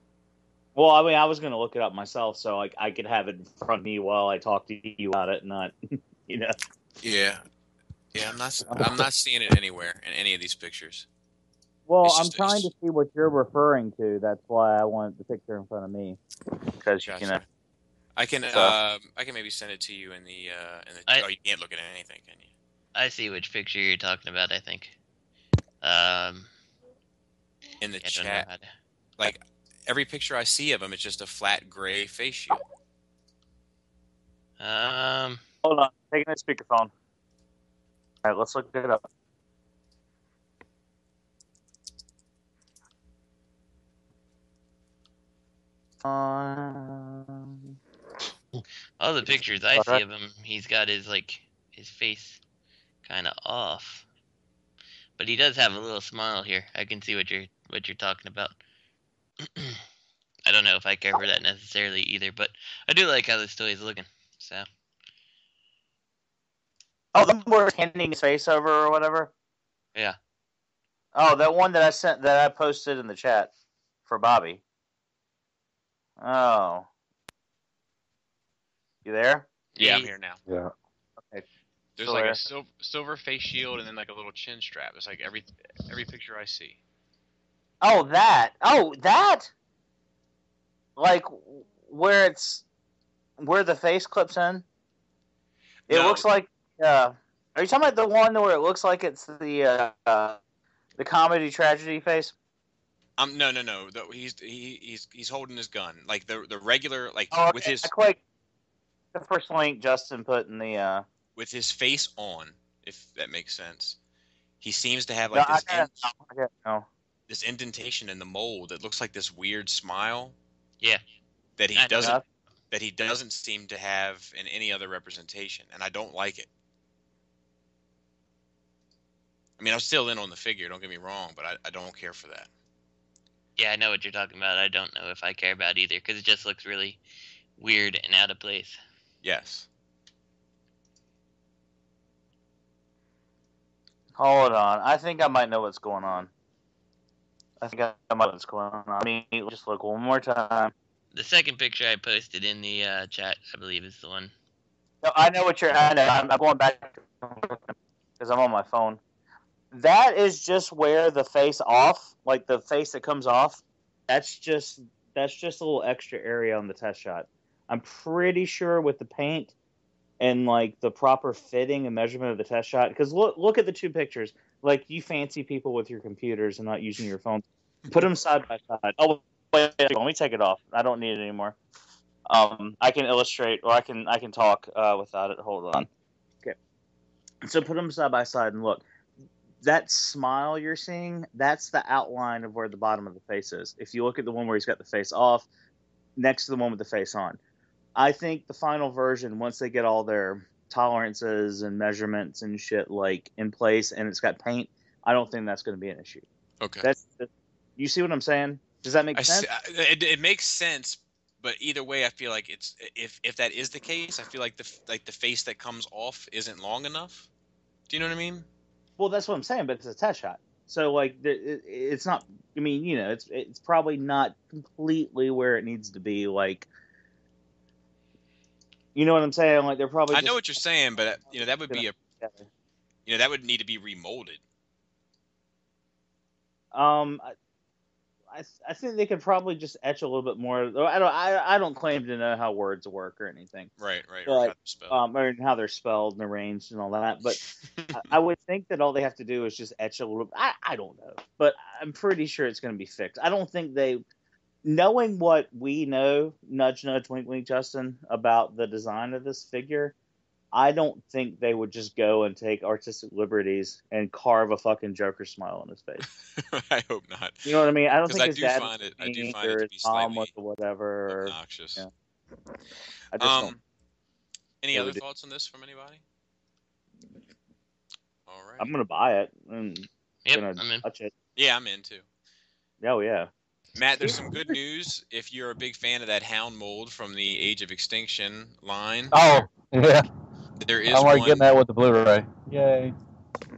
Well, I mean, I was going to look it up myself, so I could have it in front of me while I talk to you about it, not, Yeah, I'm not seeing it anywhere in any of these pictures. Well, It's I'm just- trying to see what you're referring to. That's why I want the picture in front of me, because Gotcha. I can maybe send it to you in the oh, you can't look at anything, can you? I see which picture you're talking about. I think. In the I don't know chat, how to- like every picture I see of him, it's just a flat gray face shield. Hold on, taking the speakerphone. All right, let's look it up. All the pictures I see of him, he's got his face kind of off, but he does have a little smile here. I can see what you're talking about. I don't know if I care for that necessarily either, but I do like how this toy is looking. So. Oh, the one where he's handing his face over or whatever? Yeah. Oh, that one that I posted in the chat for Bobby. Oh. You there? Yeah, I'm here now. Yeah. Okay. There's like a silver face shield and then like a little chin strap. It's like every picture I see. Oh, that. Oh, that. Like where the face clips in. It No. looks like. Are you talking about the one where it looks like it's the comedy tragedy face? No. He's holding his gun like the regular like with his Like the first link Justin put in the. With his face on, if that makes sense. He seems to have like this indentation in the mold. It looks like this weird smile. Yeah. That he doesn't seem to have in any other representation, and I don't like it. I mean, I'm still in on the figure. Don't get me wrong, but I don't care for that. Yeah, I know what you're talking about. I don't know if I care about either because it just looks really weird and out of place. Yes. Hold on. I think I might know what's going on. I think I might know what's going on. I mean, just look one more time. The second picture I posted in the chat, I believe, is the one. No, I know what you're. I know. I'm going back because I'm on my phone. That is just where the face off, like the face that comes off. That's just a little extra area on the test shot. I'm pretty sure with the paint and like the proper fitting and measurement of the test shot. Because look at the two pictures. Like you fancy people with your computers and not using your phone. Put them side by side. Oh wait, let me take it off. I don't need it anymore. I can illustrate or I can talk without it. Hold on. Okay. So put them side by side and look. That smile you're seeing, that's the outline of where the bottom of the face is. If you look at the one where he's got the face off, next to the one with the face on. I think the final version, once they get all their tolerances and measurements and shit like in place and it's got paint, I don't think that's going to be an issue. Okay. You see what I'm saying? Does that make sense? It makes sense, but either way, I feel like it's if that is the case, I feel like the face that comes off isn't long enough. Do you know what I mean? Well, that's what I'm saying, but it's a test shot. So, like, it's not. I mean, you know, it's probably not completely where it needs to be. Like, you know what I'm saying? Like, they're probably. I know what you're saying, but you know that would be that would need to be remolded. I think they could probably just etch a little bit more. I don't claim to know how words work or anything. Right. But, or how they're spelled and arranged and all that. But I would think that all they have to do is just etch a little. I don't know, but I'm pretty sure it's going to be fixed. I don't think they, knowing what we know, nudge, nudge, wink, wink, Justin, about the design of this figure. I don't think they would just go and take artistic liberties and carve a fucking Joker smile on his face. I hope not. You know what I mean? I don't think I his do dad find it to be his mom was or whatever. Obnoxious. Yeah. I just don't. Any other thoughts on this from anybody? All right. I'm gonna buy it and I'm in. touch it. Yeah, I'm in too. Oh yeah. Matt, there's some good news if you're a big fan of that Hound mold from the Age of Extinction line. Oh, yeah. There is I'm already one, getting that with the Blu-ray. Yay.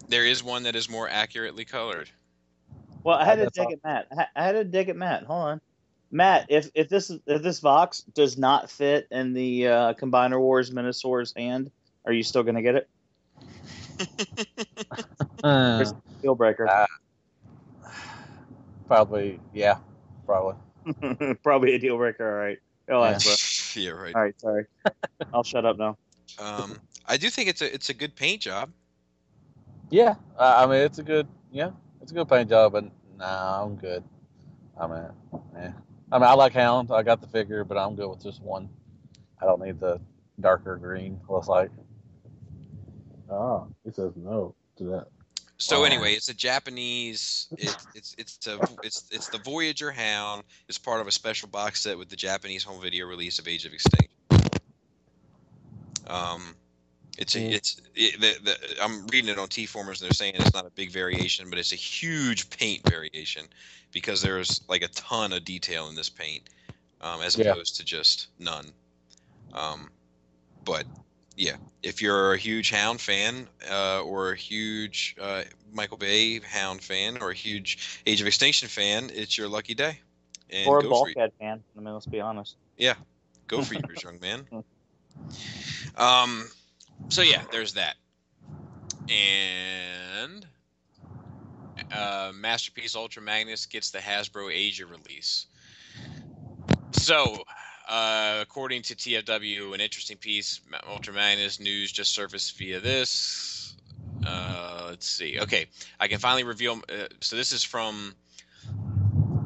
There is one that is more accurately colored. Well, I had to dig at Matt. I had to dig at Matt. Hold on. Matt, if this Vox does not fit in the Combiner Wars Minosaur's hand, are you still gonna get it? Deal breaker. Probably, yeah. Probably. Probably a deal breaker. All right. Yeah, right. All right. Sorry. I'll shut up now. I do think it's a good paint job. Yeah, I mean it's a good paint job, but nah, I'm good. I mean, I like Hound. I got the figure, but I'm good with just one. I don't need the darker green. Looks like. Oh, he says no to that. So anyway, it's a Japanese. It's the Voyager Hound. It's part of a special box set with the Japanese home video release of Age of Extinction. I'm reading it on T-Formers, and they're saying it's not a big variation, but it's a huge paint variation because there's like a ton of detail in this paint, as opposed to just none. But yeah, if you're a huge Hound fan, or a huge Michael Bay Hound fan, or a huge Age of Extinction fan, it's your lucky day. And or a Bulkhead fan. I mean, let's be honest. Yeah, go for yours, young man. So yeah, there's that. And Masterpiece Ultra Magnus gets the Hasbro Asia release. So, according to TFW, an interesting piece, Ultra Magnus news just surfaced via this. Let's see. Okay, I can finally reveal. So this is from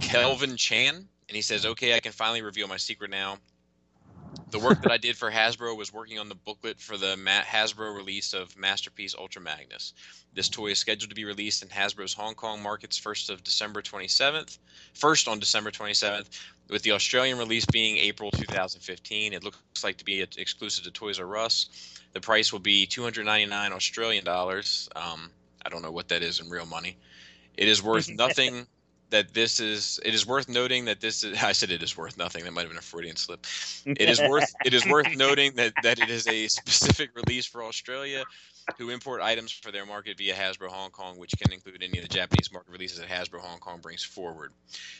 Kelvin Chan, and he says, "Okay, I can finally reveal my secret now. The work that I did for Hasbro was working on the booklet for the Hasbro release of Masterpiece Ultra Magnus. This toy is scheduled to be released in Hasbro's Hong Kong markets first on December 27th, with the Australian release being April 2015. It looks like to be exclusive to Toys R Us. The price will be $299 Australian dollars. I don't know what that is in real money. It is worth nothing that it is worth noting that this is, I said it is worth nothing. That might have been a Freudian slip. It is worth noting that it is a specific release for Australia, who import items for their market via Hasbro Hong Kong, which can include any of the Japanese market releases that Hasbro Hong Kong brings forward.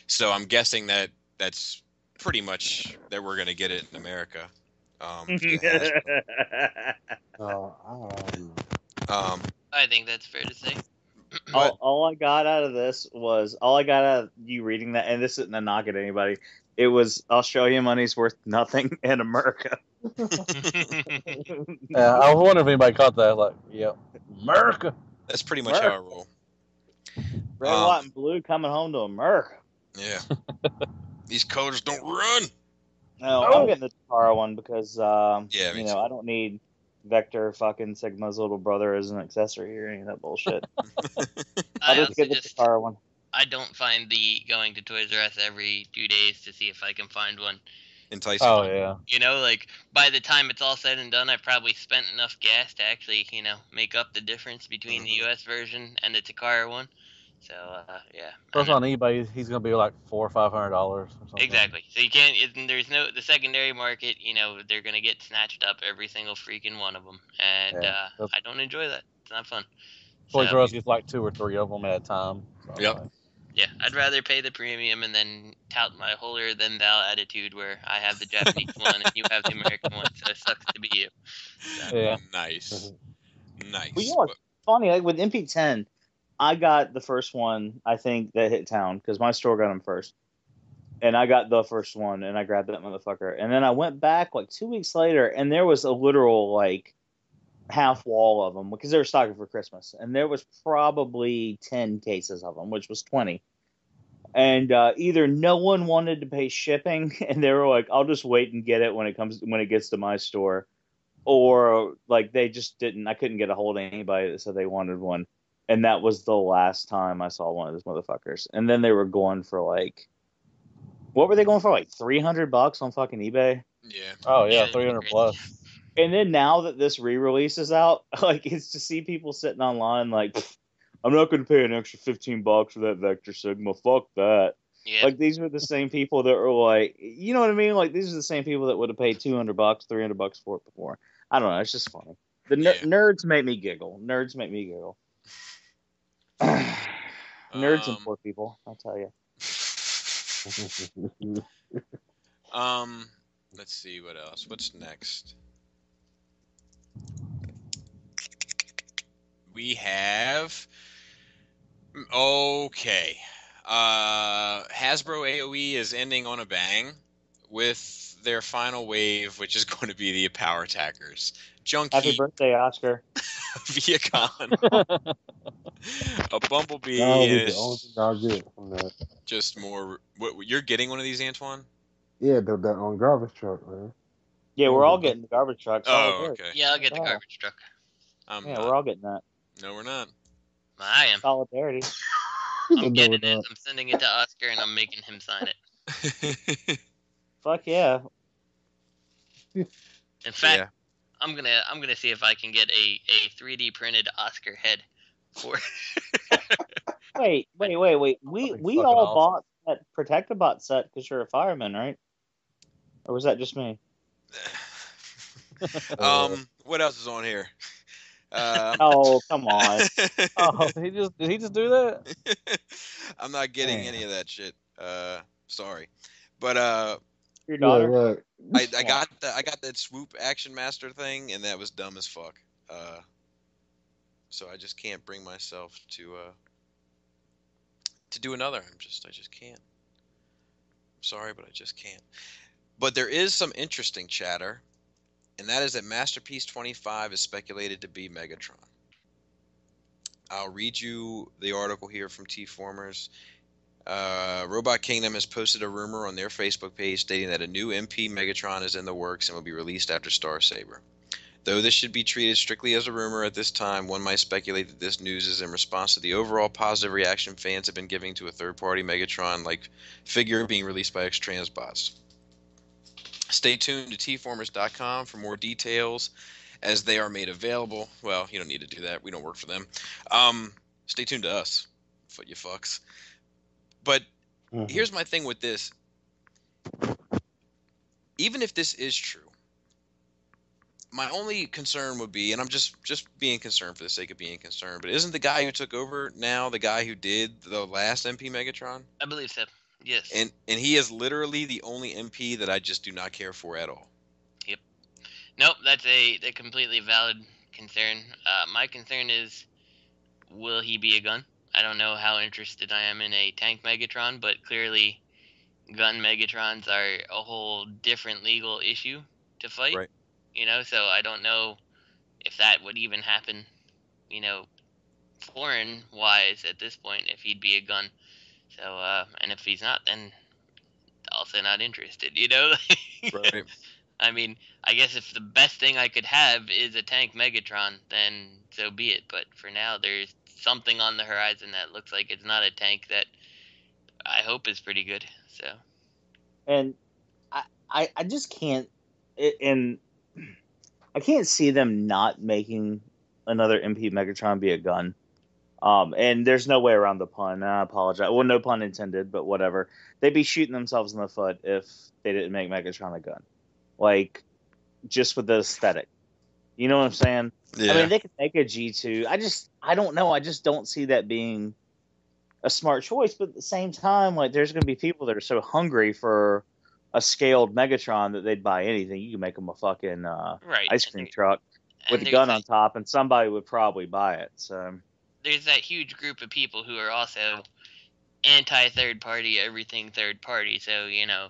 So I'm guessing that that's pretty much that we're going to get it in America. I I think that's fair to say. All I got out of this was all I got out of you reading that, and this isn't a knock at anybody. It was Australia money's worth nothing in America. Yeah, I was wondering if anybody caught that. Like, yep, America. That's pretty much how I roll. Red, white, and blue coming home to America. Yeah. These colors don't run. No, I'm getting the Takara one because I don't need Vector fucking Sigma's little brother as an accessory or any of that bullshit. I'll just get the Takara one. I don't find the going to Toys R Us every 2 days to see if I can find one enticing. Oh yeah. You know, like by the time it's all said and done, I've probably spent enough gas to actually, make up the difference between the US version and the Takara one. So yeah. Plus on eBay, he's gonna be like $400 or $500 or something. Exactly. So you can't. There's no the secondary market. They're gonna get snatched up every single freaking one of them, and I don't enjoy that. It's not fun. Toys R Us gets like 2 or 3 of them at a time. So, yep. Yeah, I'd rather pay the premium and then tout my holier than thou attitude, where I have the Japanese one and you have the American one. So it sucks to be you. So. Yeah. Nice. Well, it's funny. Like with MP10. I got the first one, I think, that hit town, because my store got them first. And I got the first one, and I grabbed that motherfucker. And then I went back, 2 weeks later, and there was a literal, half wall of them, because they were stocking for Christmas. And there was probably 10 cases of them, which was 20. And either no one wanted to pay shipping, and they were like, I'll just wait and get it when it gets to my store. Or, they just didn't. I couldn't get a hold of anybody that said they wanted one. And that was the last time I saw one of those motherfuckers. And then they were going for what were they going for? $300 on fucking eBay? Yeah. Oh yeah, 300 plus. And then now that this re-release is out, it's to see people sitting online I'm not going to pay an extra $15 for that Vector Sigma. Fuck that. Yeah. These were the same people that were you know what I mean? These are the same people that would have paid $200, $300 for it before. I don't know. It's just funny. The nerds make me giggle. Nerds and poor people, I'll tell you. Let's see what else. What's next? We have Hasbro AOE is ending on a bang with their final wave, which is going to be the Power Attackers. Junkie. Happy birthday, Oscar. Viacon. A Bumblebee is I'll get from that. just more. What you're getting one of these, Antoine? Yeah, that on garbage truck, man. Yeah, we're all getting the garbage truck. Oh, okay. Yeah, I'll get the garbage truck. We're all getting that. No, we're not. I am. Solidarity. I'm getting it. I'm sending it to Oscar, and I'm making him sign it. Fuck yeah. In fact, I'm gonna see if I can get a 3D printed Oscar head for. Wait. We all bought that Protectabot set because you're a fireman, right? Or was that just me? What else is on here? Oh, come on. Did he just do that? I'm not getting any of that shit. Sorry. But your daughter? Yeah, I got that Swoop Action Master thing, and that was dumb as fuck. So I just can't bring myself to do another. I just can't. I'm sorry, but I just can't. But there is some interesting chatter, and that is that Masterpiece 25 is speculated to be Megatron. I'll read you the article here from T-Formers. Robot Kingdom has posted a rumor on their Facebook page stating that a new MP Megatron is in the works and will be released after Star Saber. Though this should be treated strictly as a rumor at this time, one might speculate that this news is in response to the overall positive reaction fans have been giving to a third-party Megatron-like figure being released by X-Transbots. Stay tuned to tformers.com for more details as they are made available. Well, you don't need to do that. We don't work for them. Stay tuned to us, you fucks. But here's my thing with this. Even if this is true, my only concern would be, and I'm just being concerned for the sake of being concerned, but isn't the guy who took over now the guy who did the last MP Megatron? I believe so. Yes. And he is literally the only MP that I just do not care for at all. Yep. Nope, that's a completely valid concern. My concern is, will he be a gun? I don't know how interested I am in a tank Megatron, but clearly gun Megatrons are a whole different legal issue to fight. Right. You know, so I don't know if that would even happen, you know, foreign-wise at this point, if he'd be a gun. So, and if he's not, then also not interested, you know? Right. I mean, I guess if the best thing I could have is a tank Megatron, then so be it. But for now, there's something on the horizon that looks like it's not a tank that I hope is pretty good. So, And I just can't, and I can't see them not making another MP Megatron be a gun. And there's no way around the pun. I apologize. Well, no pun intended, but whatever. They'd be shooting themselves in the foot if they didn't make Megatron a gun. Like, just with the aesthetic. You know what I'm saying? Yeah. I mean, they could make a G2. I don't know. I just don't see that being a smart choice. But at the same time, like, there's going to be people that are so hungry for a scaled Megatron that they'd buy anything. You can make them a fucking right. ice cream truck with a gun on top, and somebody would probably buy it. So there's that huge group of people who are also anti-third party, everything third party. So, you know,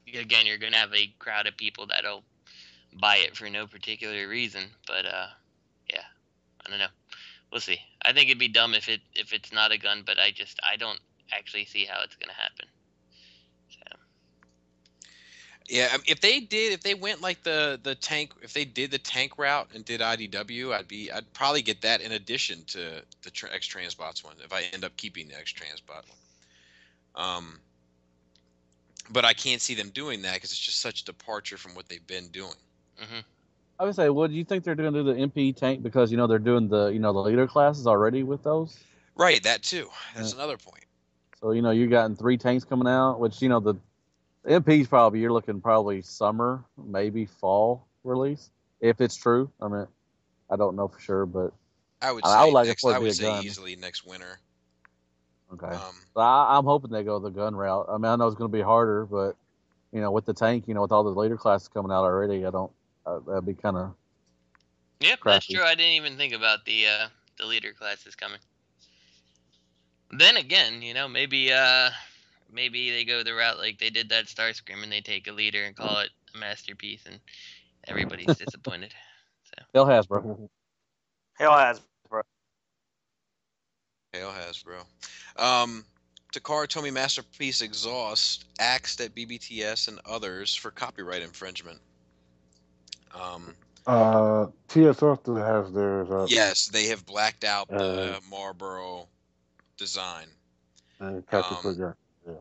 again, you're going to have a crowd of people that'll buy it for no particular reason. But, yeah, I don't know. We'll see. I think it'd be dumb if it's not a gun, but I don't actually see how it's going to happen. So. Yeah, if they went like the tank, if they did the tank route and did IDW, I'd probably get that in addition to the X-Transbots one if I end up keeping the X-Transbot one. But I can't see them doing that because it's just such a departure from what they've been doing. Mm-hmm. I would say, well, do you think they're going to do the MP tank because they're doing the the leader classes already with those? Right, that too. That's another point. So you gotten 3 tanks coming out, which the MP's you're looking probably summer, maybe fall release, if it's true. I mean, I don't know for sure, but I would say easily next winter. Okay. So I'm hoping they go the gun route. I mean, I know it's going to be harder, but with the tank, with all the later classes coming out already, I don't. That'd be kind of. Yep, that's true. I didn't even think about the leader classes coming. Then again, maybe they go the route like they did that Starscream and they take a leader and call it a masterpiece, and everybody's disappointed. So. Hail Hasbro. Hail Hasbro. Hail Hasbro. Takara Tomy Masterpiece Exhaust axed at BBTS and others for copyright infringement. TSR has theirs up. Yes, they have blacked out the Marlboro design. And Patrick Figure. Yeah.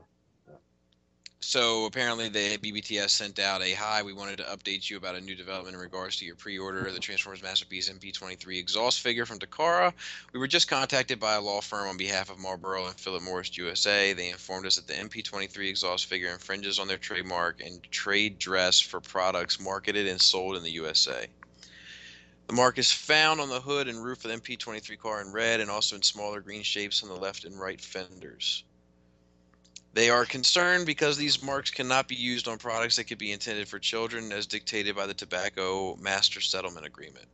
So apparently the BBTS sent out a hi, we wanted to update you about a new development in regards to your pre-order of the Transformers Masterpiece MP23 exhaust figure from Takara. We were just contacted by a law firm on behalf of Marlboro and Philip Morris USA. They informed us that the MP23 exhaust figure infringes on their trademark and trade dress for products marketed and sold in the USA. The mark is found on the hood and roof of the MP23 car in red and also in smaller green shapes on the left and right fenders. They are concerned because these marks cannot be used on products that could be intended for children as dictated by the Tobacco Master Settlement Agreement.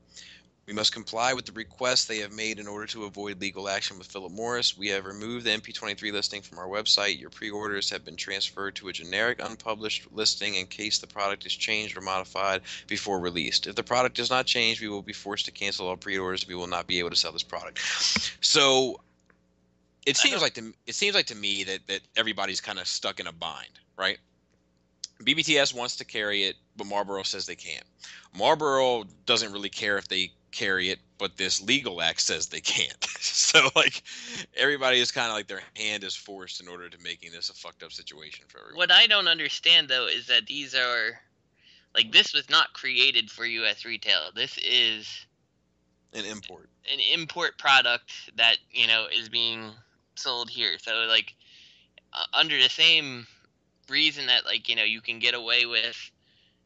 We must comply with the requests they have made in order to avoid legal action with Philip Morris. We have removed the MP23 listing from our website. Your pre-orders have been transferred to a generic unpublished listing in case the product is changed or modified before released. If the product does not change, we will be forced to cancel all pre-orders. We will not be able to sell this product. So it seems like to me that everybody's kind of stuck in a bind, right? BBTS wants to carry it, but Marlboro says they can't. Marlboro doesn't really care if they carry it, but this legal act says they can't. So like everybody is kind of like their hand is forced in order to making this a fucked up situation for everyone. What I don't understand though is that these are like, this was not created for US retail. This is an import product that is being sold here. So like, under the same reason that, like, you know, you can get away with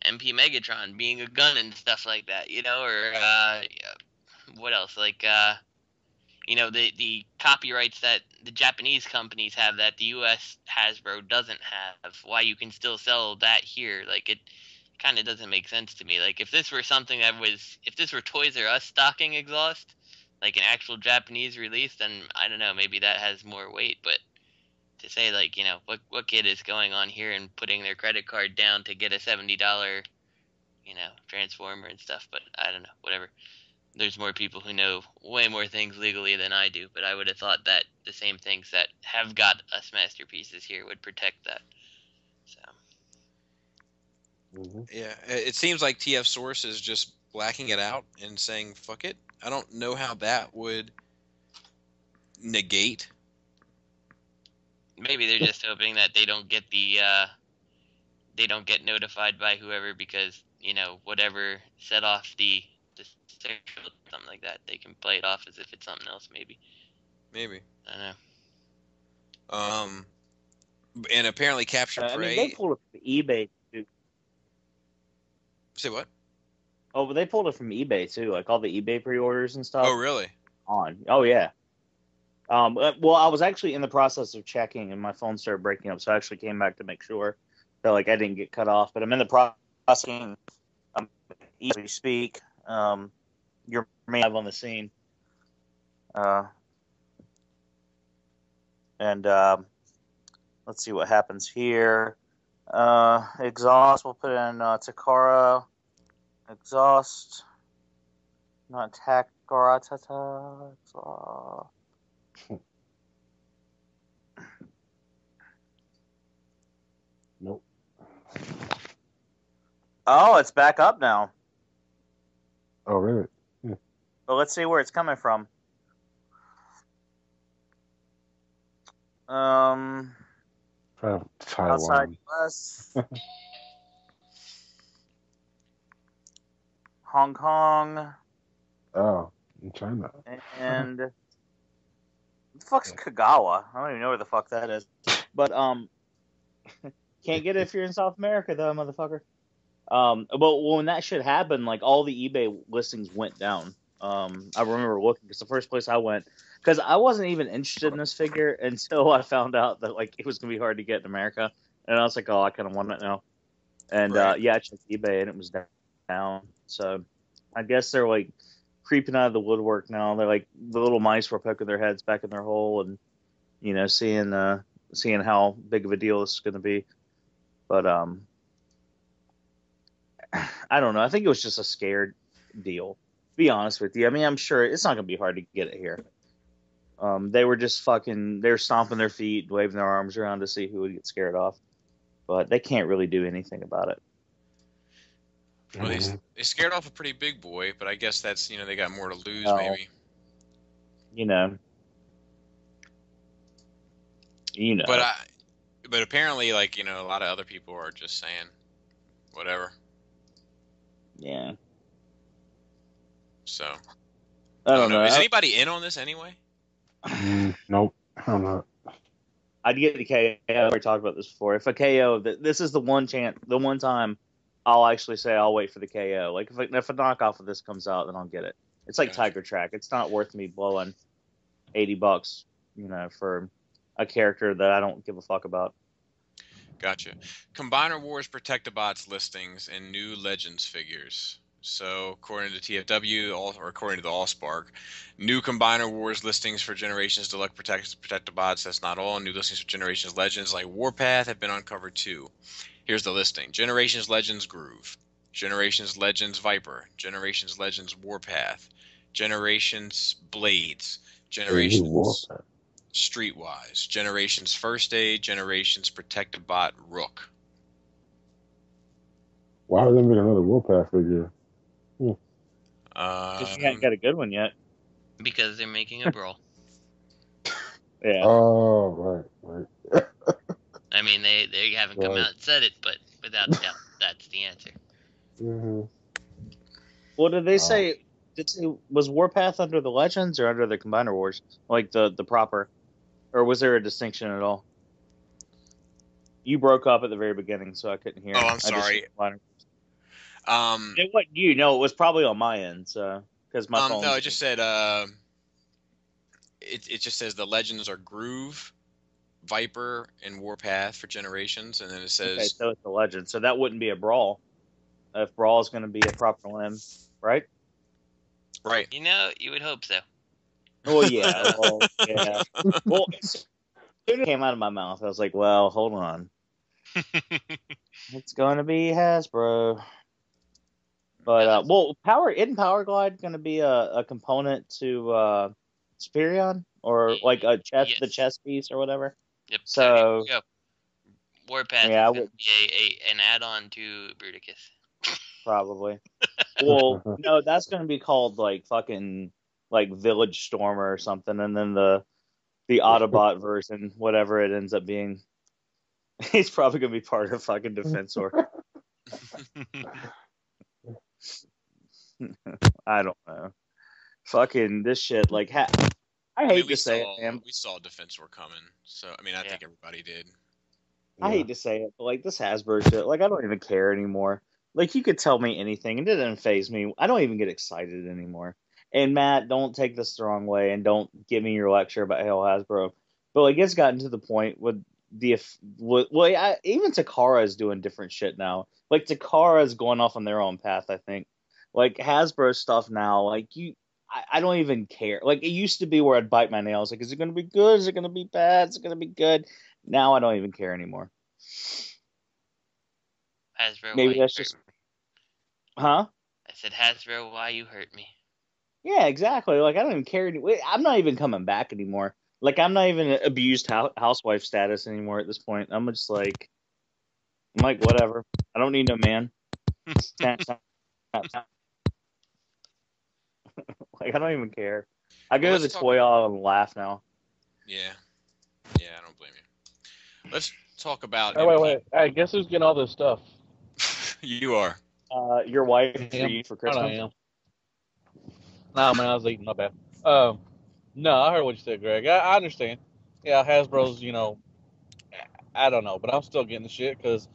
MP Megatron being a gun and stuff like that, you know, or what else? Like, you know, the copyrights that the Japanese companies have that the U.S. Hasbro doesn't have, why you can still sell that here. Like, it kind of doesn't make sense to me. Like, if this were something that was, if this were Toys R Us stocking exhaust, like an actual Japanese release, then I don't know, maybe that has more weight. But to say, like, you know, what kid is going on here and putting their credit card down to get a $70, you know, Transformer and stuff, but I don't know, whatever. There's more people who know way more things legally than I do, but I would have thought that the same things that have got us masterpieces here would protect that. So. Yeah, it seems like TF Source is just blacking it out and saying fuck it. I don't know how that would negate. Maybe they're just hoping that they don't get they don't get notified by whoever, because, you know, whatever set off the something like that, they can play it off as if it's something else. Maybe. I don't know. And apparently Capture Prey. I mean, they pulled it from eBay too. Say what? Oh, but they pulled it from eBay too, like all the eBay pre-orders and stuff. Oh, really? Oh, yeah. Well, I was actually in the process of checking, and my phone started breaking up, so I actually came back to make sure that, like, I didn't get cut off. But I'm in the processing. As we speak, you're live on the scene. And let's see what happens here. Exhaust, we'll put in Takara. Exhaust. Not Takara. Exhaust. Nope. Oh, it's back up now. Oh, really? Yeah. But let's see where it's coming from. Taiwan. Outside US. Hong Kong. Oh, in China. And what the fuck's Kagawa? I don't even know where the fuck that is. But can't get it if you're in South America though, motherfucker. But when that shit happened, like, all the eBay listings went down. I remember looking, because the first place I went, because I wasn't even interested in this figure until I found out that, like, it was gonna be hard to get in America, and I was like, oh, I kind of want it now. And Right. yeah, I checked eBay and it was down. So I guess they're, like, creeping out of the woodwork now. They're like, the little mice were poking their heads back in their hole and, you know, seeing how big of a deal this is going to be. But I don't know. I think it was just a scared deal, to be honest with you. I mean, I'm sure it's not going to be hard to get it here. They were just they're stomping their feet, waving their arms around to see who would get scared off. But they can't really do anything about it. Well, they scared off a pretty big boy, but I guess that's, you know, they got more to lose, Oh. maybe. You know. But apparently, like, you know, a lot of other people are just saying whatever. Yeah. So I don't know. Is anybody in on this anyway? Nope. I'm not. I'd get the KO. I've already talked about this before. If a KO, this is the one time I'll actually say I'll wait for the KO. Like, if a knockoff of this comes out, then I'll get it. It's like Gotcha. Tiger Track. It's not worth me blowing $80, you know, for a character that I don't give a fuck about. Gotcha. Combiner Wars Protectobots listings and new Legends figures. So, according to TFW, or according to the Allspark, new Combiner Wars listings for Generations Deluxe Protectobots. That's not all. New listings for Generations Legends like Warpath have been uncovered too. Here's the listing. Generations Legends Groove. Generations Legends Viper. Generations Legends Warpath. Generations Blades. Generations Streetwise. Generations First Aid. Generations Protectobot Rook. Why would they make another Warpath figure? Because you haven't got a good one yet. Because they're making a brawl. Yeah. Oh, right. I mean, they haven't come out and said it, but without doubt, that's the answer. Mm-hmm. What did they say? Was Warpath under the Legends or under the Combiner Wars? Like the proper? Or was there a distinction at all? You broke up at the very beginning, so I couldn't hear. Oh, I'm sorry. It wasn't you. No, it was probably on my end. So because my phone. No, it just said it just says the legends are Groove, Viper, and Warpath for generations, and then it says Okay, so it's a legend. So that wouldn't be a brawl. If brawl is going to be a proper limb, right? right. You know, you would hope so. Well, yeah. Well, yeah. Well, as soon as it came out of my mouth, I was like, well, hold on. It's going to be Hasbro. But, isn't Power Glide going to be a component to Superion? Or like the chess piece or whatever? Yep. So, Warpath yeah, is going to be an add-on to Bruticus. probably. Well, no, that's going to be called like fucking like Village Stormer or something, and then the Autobot version, whatever it ends up being, he's probably going to be part of fucking Defensor. I don't know. Fucking this shit, like, I hate to say it, man. We saw Defensor coming, so I mean, I think everybody did. I hate to say it, but like this Hasbro shit, like I don't even care anymore. Like you could tell me anything, and it doesn't phase me. I don't even get excited anymore. And Matt, don't take this the wrong way, and don't give me your lecture about hell Hasbro. But like it's gotten to the point with even Takara is doing different shit now. Like Takara is going off on their own path. I think like Hasbro stuff now, like I don't even care. Like it used to be where I'd bite my nails. Like, is it going to be good? Is it going to be bad? Is it going to be good? Now I don't even care anymore. Hasbro, maybe that's just, huh? I said, Hasbro, why you hurt me? Yeah, exactly. Like I don't even care. I'm not even coming back anymore. Like I'm not even abused housewife status anymore at this point. I'm just like, whatever. I don't need no man. Like I don't even care. I go to the toy aisle and laugh now. Yeah, I don't blame you. Let's talk about. Oh, wait. Hey, guess who's getting all this stuff? You are. Your wife for Christmas. I am. No, man, I was eating. My bad. No, I heard what you said, Greg. I understand. Yeah, Hasbro's, I don't know, but I'm still getting the shit because,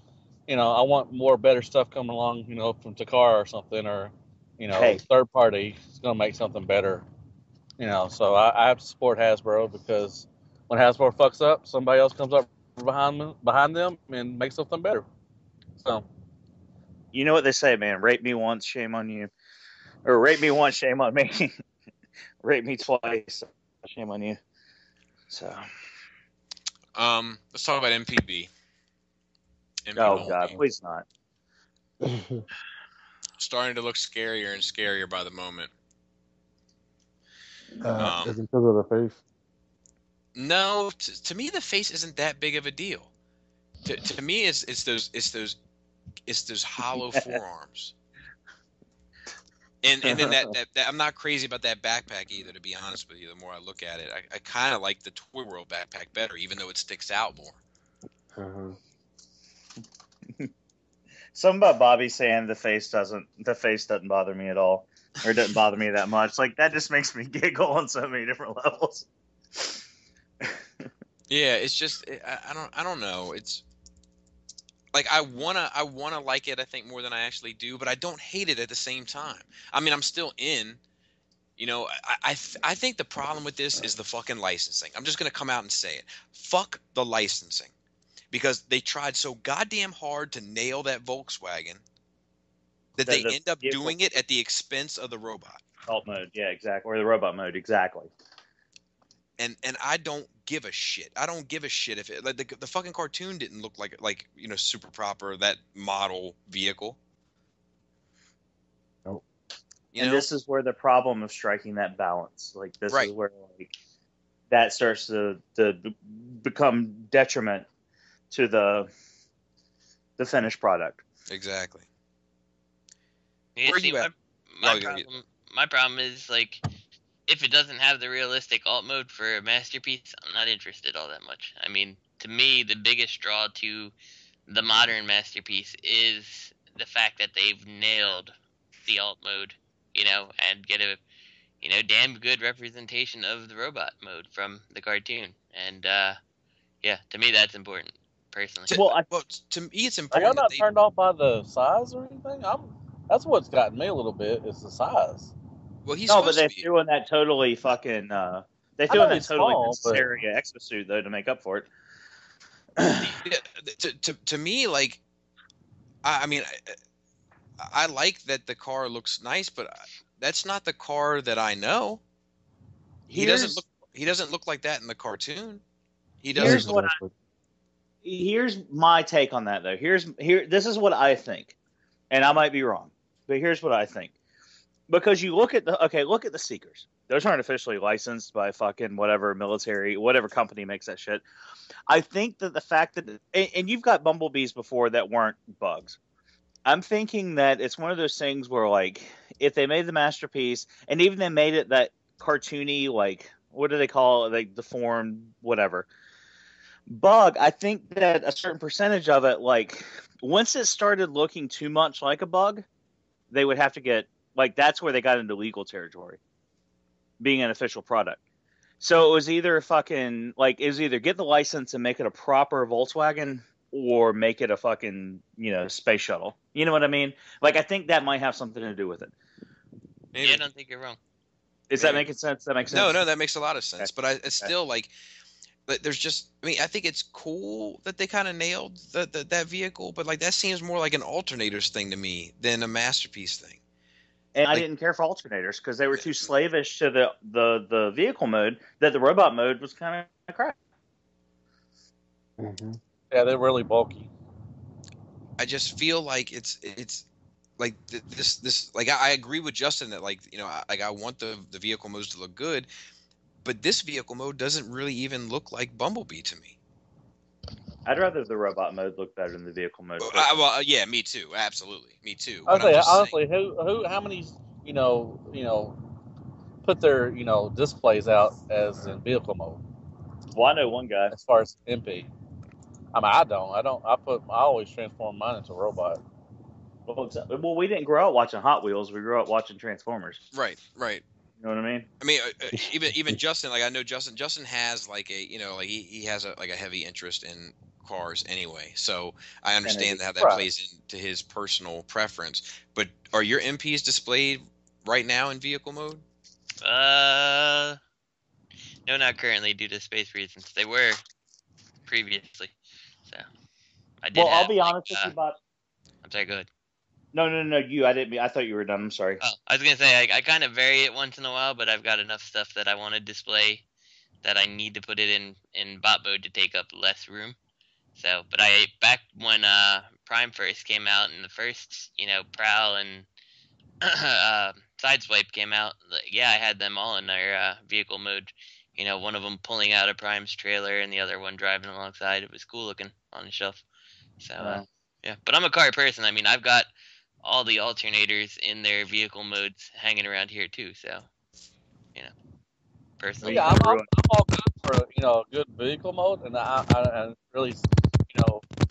I want more better stuff coming along, from Takara or something, or, third party is going to make something better. So I have to support Hasbro because when Hasbro fucks up, somebody else comes up behind them and makes something better. So. You know what they say, man. Rape me once, shame on you. Or rape me once, shame on me. Rape me twice, shame on you. So. Let's talk about MPB. Oh, God, please not. Starting to look scarier and scarier by the moment. Is it because of the face? No, to me the face isn't that big of a deal. To me, it's those hollow forearms. And then that I'm not crazy about that backpack either. To be honest with you, the more I look at it, I kind of like the Toy World backpack better, even though it sticks out more. Something about Bobby saying the face doesn't bother me at all, or doesn't bother me that much. Like that just makes me giggle on so many different levels. Yeah, it's just I don't know. It's like I wanna like it. I think more than I actually do, but I don't hate it at the same time. I mean, I'm still in. I think the problem with this is the fucking licensing. I'm just gonna come out and say it. Fuck the licensing. Because they tried so goddamn hard to nail that Volkswagen that they end up doing it at the expense of the robot. Alt mode, yeah, exactly. Or the robot mode, exactly. And I don't give a shit. I don't give a shit if it, like the fucking cartoon didn't look like super proper, that model vehicle. Nope. This is where the problem of striking that balance. Like this is where that starts to become detriment to the finished product. Exactly. Yeah, see, my problem is like if it doesn't have the realistic alt mode for a masterpiece, I'm not interested all that much. I mean, to me, the biggest draw to the modern masterpiece is the fact that they've nailed the alt mode, and get a damn good representation of the robot mode from the cartoon. And yeah, to me that's important. personally. To me, it's Are important. y'all not that turned off by the size or anything? That's what's gotten me a little bit. Is the size. Well, he's No, but supposed they to be. threw in that totally fucking. They I threw know in that he's totally small, but- necessary exosuit though to make up for it. Yeah, to me, like, I mean, I like that the car looks nice, but that's not the car that I know. He doesn't look like that in the cartoon. He Here's doesn't. what Here's my take on that though. This is what I think, and I might be wrong, but here's what I think. Because you look at the Seekers. Those aren't officially licensed by fucking whatever military, whatever company makes that shit. I think that the fact that, and you've got Bumblebees before that weren't bugs. I'm thinking that it's one of those things where, like, if they made the masterpiece, and even they made it that cartoony, like, what do they call it, like, deformed, whatever, bug, I think that a certain percentage of it, like, once it started looking too much like a bug, they would have to get, like, that's where they got into legal territory, being an official product. So it was either get the license and make it a proper Volkswagen, or make it a fucking, space shuttle. You know what I mean? Like, I think that might have something to do with it. Yeah, I don't think you're wrong. Is that making sense? That makes sense? No, that makes a lot of sense. Okay. But it's still like, there's just, I mean, I think it's cool that they kind of nailed that vehicle, but like that seems more like an alternators thing to me than a masterpiece thing. And I didn't care for alternators because they were too slavish to the vehicle mode, that the robot mode was kind of crap. Mm-hmm. Yeah, they're really bulky. I just feel like it's like this like I agree with Justin that, like, I want the vehicle modes to look good, but this vehicle mode doesn't really even look like Bumblebee to me. I'd rather the robot mode look better than the vehicle mode. Well, yeah, me too, absolutely, me too. I'll But I'm say just honestly, saying, how many put their displays out as in vehicle mode Well, I know one guy. as far as MP. I mean, I don't. I always transform mine into a robot. Well, we didn't grow up watching Hot Wheels. We grew up watching Transformers. right. You know what I mean? I mean, even Justin, like, I know Justin has like a, like he has a heavy interest in cars anyway. So I understand how that plays into his personal preference. But are your MPs displayed right now in vehicle mode? No, not currently due to space reasons. They were previously. So I did. Well, I'll be honest with you, Bob. I'm sorry. Go ahead. No, you. I didn't. I thought you were done. I'm sorry. Oh, I was gonna say I kind of vary it once in a while, but I've got enough stuff that I want to display that I need to put it in bot mode to take up less room. So, but back when Prime first came out and the first Prowl and Sideswipe came out, yeah, I had them all in their vehicle mode. One of them pulling out a Prime's trailer and the other one driving alongside. It was cool looking on the shelf. So yeah, but I'm a car person. I mean, I've got all the alternators in their vehicle modes hanging around here too. So, personally, Yeah, I'm all good for a good vehicle mode, and I really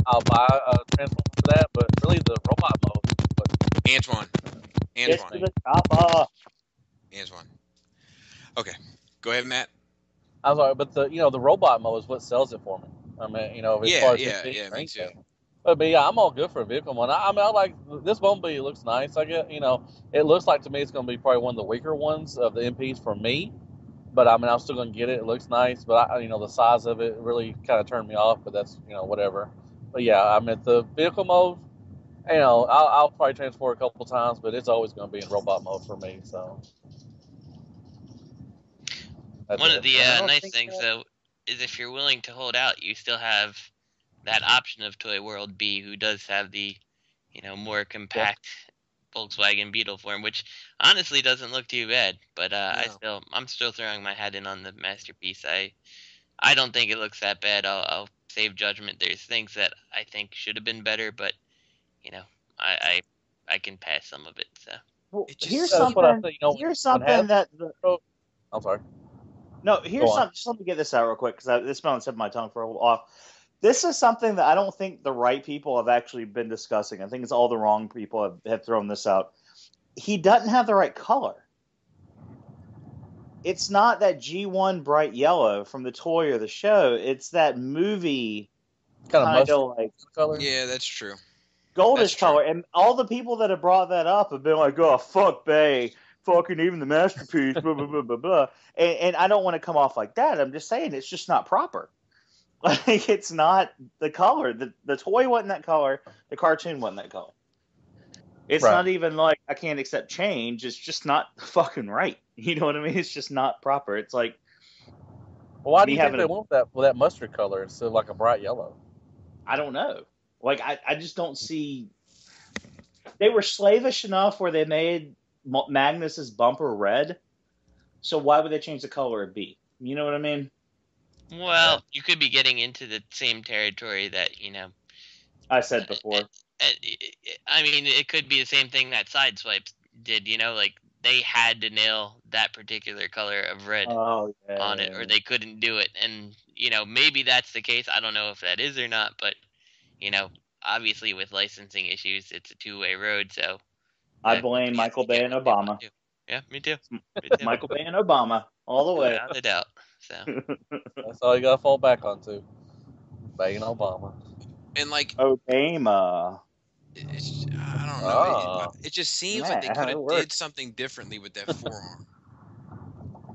I'll buy a transformer for that. But really, the robot mode is what Antoine. Okay, go ahead, Matt. I'm sorry, but the robot mode is what sells it for me. I mean, as far as me too. But yeah, I'm all good for a vehicle mode. I mean, I like this Bumblebee. It looks nice. I get, it looks like to me it's going to be probably one of the weaker ones of the MPs for me. But I mean, I'm still going to get it. It looks nice, but the size of it really kind of turned me off. But that's whatever. But yeah, I mean, the vehicle mode, I'll probably transfer a couple times, but it's always going to be in robot mode for me. So one of the nice things though is if you're willing to hold out, you still have that option of Toy World B, who does have the more compact Volkswagen Beetle form, which honestly doesn't look too bad. But no. I'm still throwing my hat in on the masterpiece. I don't think it looks that bad. I'll save judgment. There's things that I think should have been better, but I can pass some of it. So here's something. I'm sorry. No, here's something. Just let me get this out real quick because this been on the tip of my tongue for a while. This is something that I don't think the right people have actually been discussing. I think it's all the wrong people have thrown this out. He doesn't have the right color. It's not that G1 bright yellow from the toy or the show. It's that movie Kind of mustard like color. Yeah, that's true. Goldish That's true. color, and all the people that have brought that up have been like, "Oh, fuck Bay, fucking even the masterpiece." Blah blah blah blah blah. And I don't want to come off like that. I'm just saying it's just not proper. Like it's not the color. The toy wasn't that color. The cartoon wasn't that color. It's Right. not even like I can't accept change. It's just not fucking right. You know what I mean? It's just not proper. It's like, Well, why do me you think having they a- want that mustard color instead of like a bright yellow? I don't know. Like I just don't see. They were slavish enough where they made Magnus's bumper red. So why would they change the color of B? You know what I mean? Well, you could be getting into the same territory that, you know. I said before. I mean, it could be the same thing that Sideswipes did, you know, like they had to nail that particular color of red Oh, yeah. on it, or they couldn't do it. And, you know, maybe that's the case. I don't know if that is or not, but, you know, obviously with licensing issues, it's a two-way road. So I blame Michael Bay and Obama. Yeah, me too. Michael Bay and Obama, all the way. Without a doubt. So That's all you gotta fall back onto. Banging Obama. And like, Obama. I don't know. Ah. It just seems Yeah, like they could it have works. did something differently with that forearm.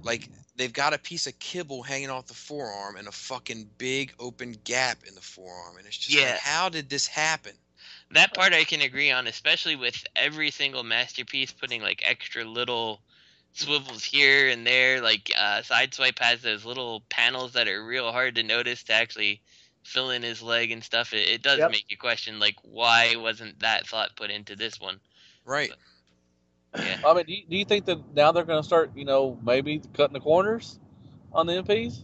Like they've got a piece of kibble hanging off the forearm and a fucking big open gap in the forearm, and it's just Yeah. like, how did this happen? that part I can agree on, especially with every single masterpiece putting like extra little swivels here and there. Like Sideswipe has those little panels that are real hard to notice to actually fill in his leg and stuff. It does Yep. make you question, like, why wasn't that thought put into this one? Right. Yeah. I mean, do you think that now they're going to start, maybe cutting the corners on the MPs?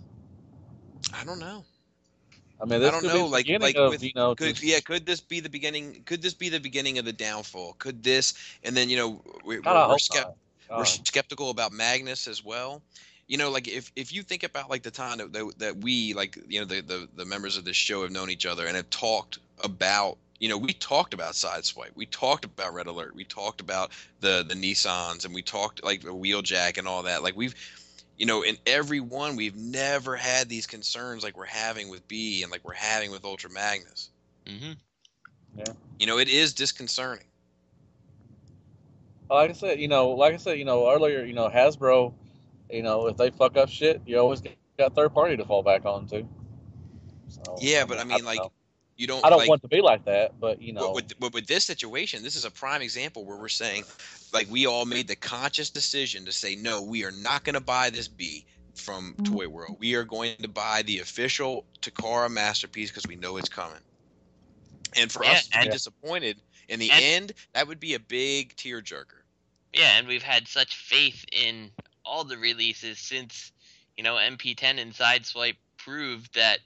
I don't know. I mean, this I don't could know. be the Like beginning of, with just- could this be the beginning? Could this be the beginning of the downfall? Could this? And then we're God, I hope we're not. skeptical about Magnus as well. Like if you think about like the time that we the members of this show have known each other and have talked about we talked about Sideswipe, we talked about Red Alert, we talked about the Nissans, and we talked like the Wheeljack and all that. Like we've in every one we've never had these concerns like we're having with B and like we're having with Ultra Magnus. Mm-hmm. It is disconcerting. Like I said, earlier, Hasbro, if they fuck up shit, you always got third party to fall back on too. So, Yeah, but I mean, don't like, know. you don't. I don't like, want to be like that, but with this situation, this is a prime example where we're saying, like, we all made the conscious decision to say, no, we are not going to buy this B from Toy World. We are going to buy the official Takara masterpiece because we know it's coming. And for us to be disappointed in the end, that would be a big tearjerker. Yeah, and we've had such faith in all the releases since, MP10 and Sideswipe proved that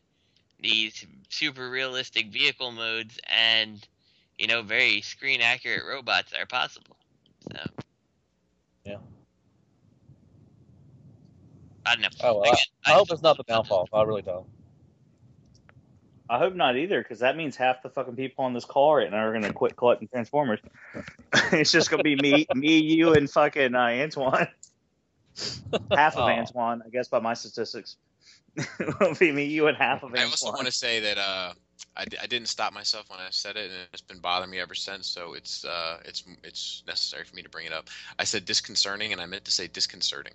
these super realistic vehicle modes and, very screen accurate robots are possible. So. Yeah. I don't know. Oh, well, I hope it's not the downfall. I really don't. I hope not either, because that means half the fucking people on this call right now are going to quit collecting Transformers. It's just going to be me, you, and fucking Antoine. Half of Antoine, I guess, by my statistics. It'll be me, you, and half of Antoine. I also want to say that I didn't stop myself when I said it, and it's been bothering me ever since. So it's necessary for me to bring it up. I said disconcerting, and I meant to say disconcerting.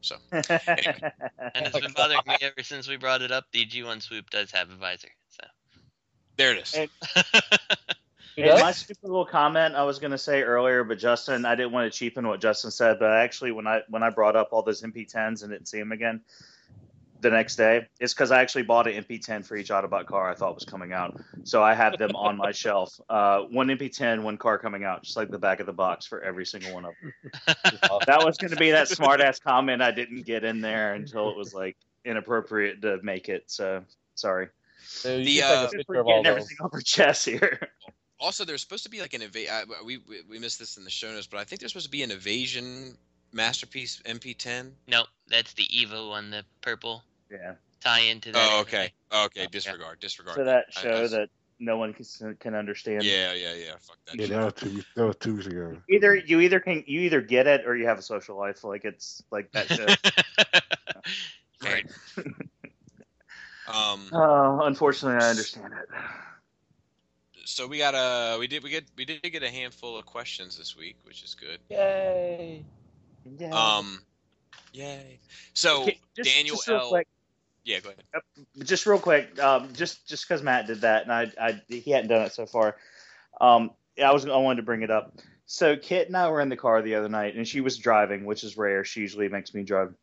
So anyway. And it's been bothering me ever since we brought it up. The G1 Swoop does have a visor. So there it is. And my stupid little comment I was going to say earlier, but Justin, I didn't want to cheapen what Justin said, but actually when I brought up all those MP10s and didn't see them again the next day, it's because I actually bought an MP10 for each Autobot car I thought was coming out. So I have them on my shelf. One MP10, one car coming out, just like the back of the box for every single one of them. That was going to be that smart-ass comment I didn't get in there until it was like inappropriate to make it. So sorry. So Getting everything off our chest here. Also, there's supposed to be like an we missed this in the show notes, but I think there's supposed to be an Evasion Masterpiece MP10. No, that's the Evo one, the purple. Yeah. Tie into that. Oh, okay. Okay, disregard. So that show that no one can understand. Yeah. Fuck that. Yeah, that was 2 weeks ago. You either get it or you have a social life. Like it's like that show. Right. Unfortunately, I understand it. So we did get a handful of questions this week, which is good. Yay! Yay! So Okay, Daniel just real L. quick. Yeah, go ahead. Just real quick. Just because Matt did that, and he hadn't done it so far. I wanted to bring it up. So Kit and I were in the car the other night, and she was driving, which is rare. She usually makes me drive.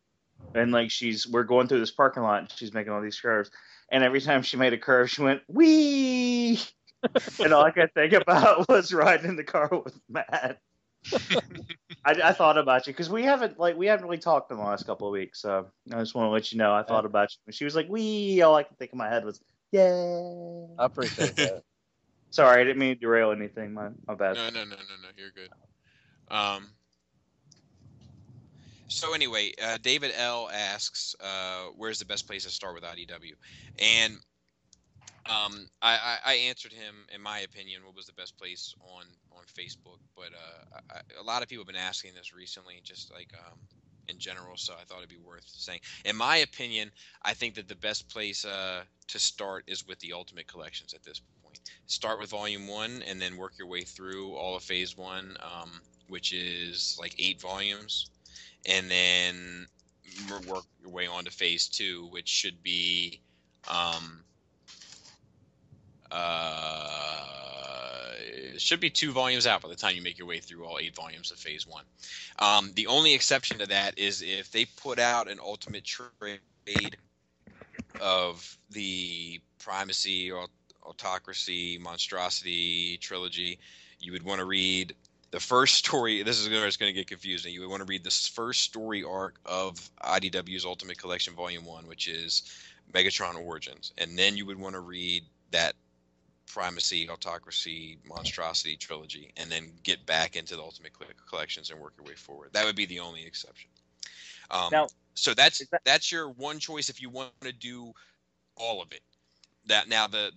And like we're going through this parking lot, and she's making all these curves. And every time she made a curve, she went, "Wee!" And all I could think about was riding in the car with Matt. I thought about you because we haven't really talked in the last couple of weeks. So I just want to let you know I thought about you. When she was like, "Wee!" All I could think in my head was, "Yay!" I appreciate that. Sorry, I didn't mean to derail anything. My bad. No, you're good. So anyway, David L. asks, where's the best place to start with IDW? And I answered him, in my opinion, what was the best place on Facebook. But a lot of people have been asking this recently, just like in general, so I thought it'd be worth saying. In my opinion, I think that the best place to start is with the Ultimate Collections at this point. Start with Volume 1 and then work your way through all of Phase 1, which is like 8 volumes. And then work your way on to Phase 2, which should be it should be 2 volumes out by the time you make your way through all 8 volumes of Phase 1. The only exception to that is if they put out an ultimate trade of the Primacy, Autocracy, Monstrosity trilogy, you would want to read the first story. This is where it's going to get confusing. You would want to read this first story arc of IDW's Ultimate Collection Volume 1, which is Megatron Origins. And then you would want to read that Primacy, Autocracy, Monstrosity trilogy, and then get back into the Ultimate Collections and work your way forward. That would be the only exception. So that's your one choice if you want to do all of it. Now the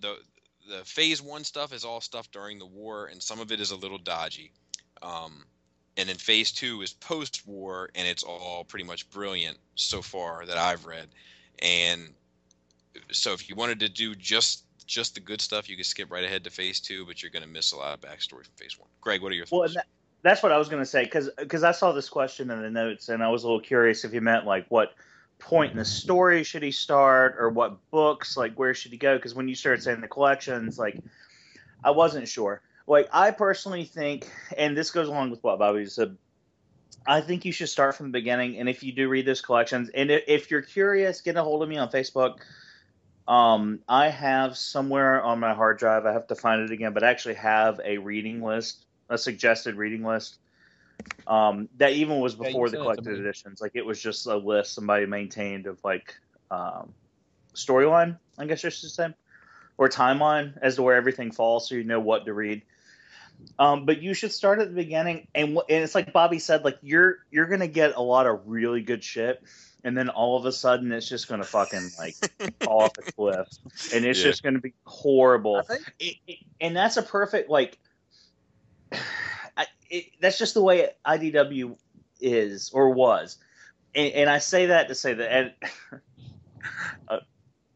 Phase 1 stuff is all stuff during the war, and some of it is a little dodgy. And then Phase 2 is post-war, and it's all pretty much brilliant so far that I've read. And so if you wanted to do just the good stuff, you could skip right ahead to Phase 2, but you're going to miss a lot of backstory from Phase 1. Greg, what are your thoughts? Well, that's what I was going to say, because I saw this question in the notes, and I was a little curious if you meant, like, what point in the story should he start, or what books, like, where should he go? Because when you started saying the collections, like, I wasn't sure. Like, I personally think, and this goes along with what Bobby said, I think you should start from the beginning, and if you do read those collections, and if you're curious, get a hold of me on Facebook. I have somewhere on my hard drive, I have to find it again, but I actually have a reading list, a suggested reading list, that even was before the collected editions. Like, it was just a list somebody maintained of, like, storyline, I guess I should say, or timeline as to where everything falls, so you know what to read. But you should start at the beginning, and it's like Bobby said, like, you're gonna get a lot of really good shit, and then all of a sudden it's just gonna fucking, like, fall off a cliff, and it's just gonna be horrible. And that's a perfect, like, that's just the way IDW is or was, and I say that to say that, and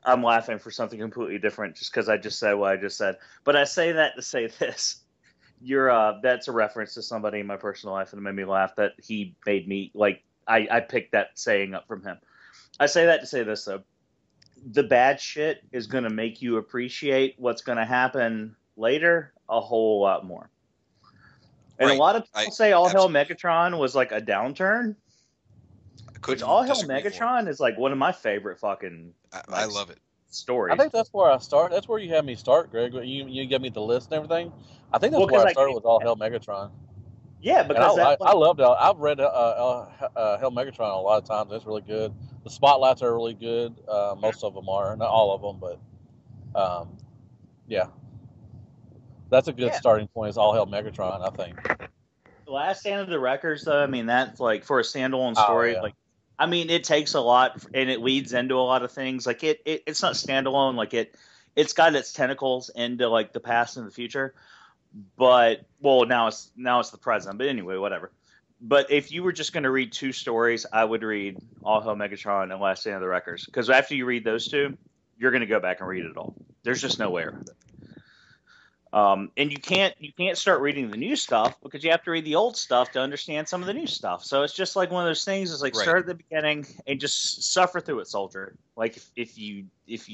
I'm laughing for something completely different just because I just said what I just said, but I say that to say this. That's a reference to somebody in my personal life, and it made me laugh that he made me, like, I picked that saying up from him. I say that to say this, though. The bad shit is going to make you appreciate what's going to happen later a whole lot more. And a lot of people say All Hell Megatron was like a downturn. Which All Hell Megatron is like one of my favorite fucking I love it. Stories. I think that's where I start. That's where you had me start, Greg. You gave me the list and everything. I think that's where I started with All Hell Megatron. Yeah, because I loved it. I've read Hell Megatron a lot of times. It's really good. The spotlights are really good. Most of them are, not all of them, but yeah, that's a good starting point. Is All Hell Megatron, I think. The Last Stand of the Wreckers, though, I mean, that's like for a standalone story. Like, I mean, it takes a lot, and it leads into a lot of things. Like, it's not standalone. Like, it's got its tentacles into, like, the past and the future. But, well, now it's the present. But anyway, whatever. But if you were just going to read 2 stories, I would read All Hell Megatron and Last Stand of the Wreckers. Because after you read those 2, you're going to go back and read it all. There's just no way around it. And you can't start reading the new stuff because you have to read the old stuff to understand some of the new stuff. So it's just like one of those things. Is like start at the beginning and just suffer through it, soldier. Like if you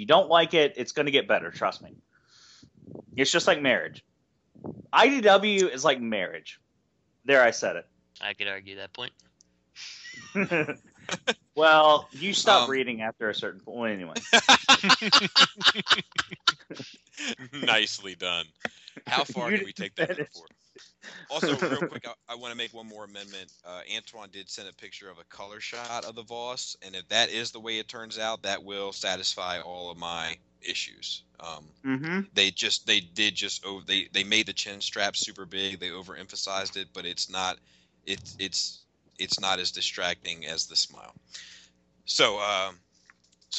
don't like it, it's going to get better. Trust me. It's just like marriage. IDW is like marriage. There, I said it. I could argue that point. Well, you stop reading after a certain point anyway. Nicely done. How far can we take that before? Also, real quick, I want to make one more amendment. Antoine did send a picture of a color shot of the Voss, and if that is the way it turns out, that will satisfy all of my issues. They made the chin strap super big. They overemphasized it, but it's not as distracting as the smile. So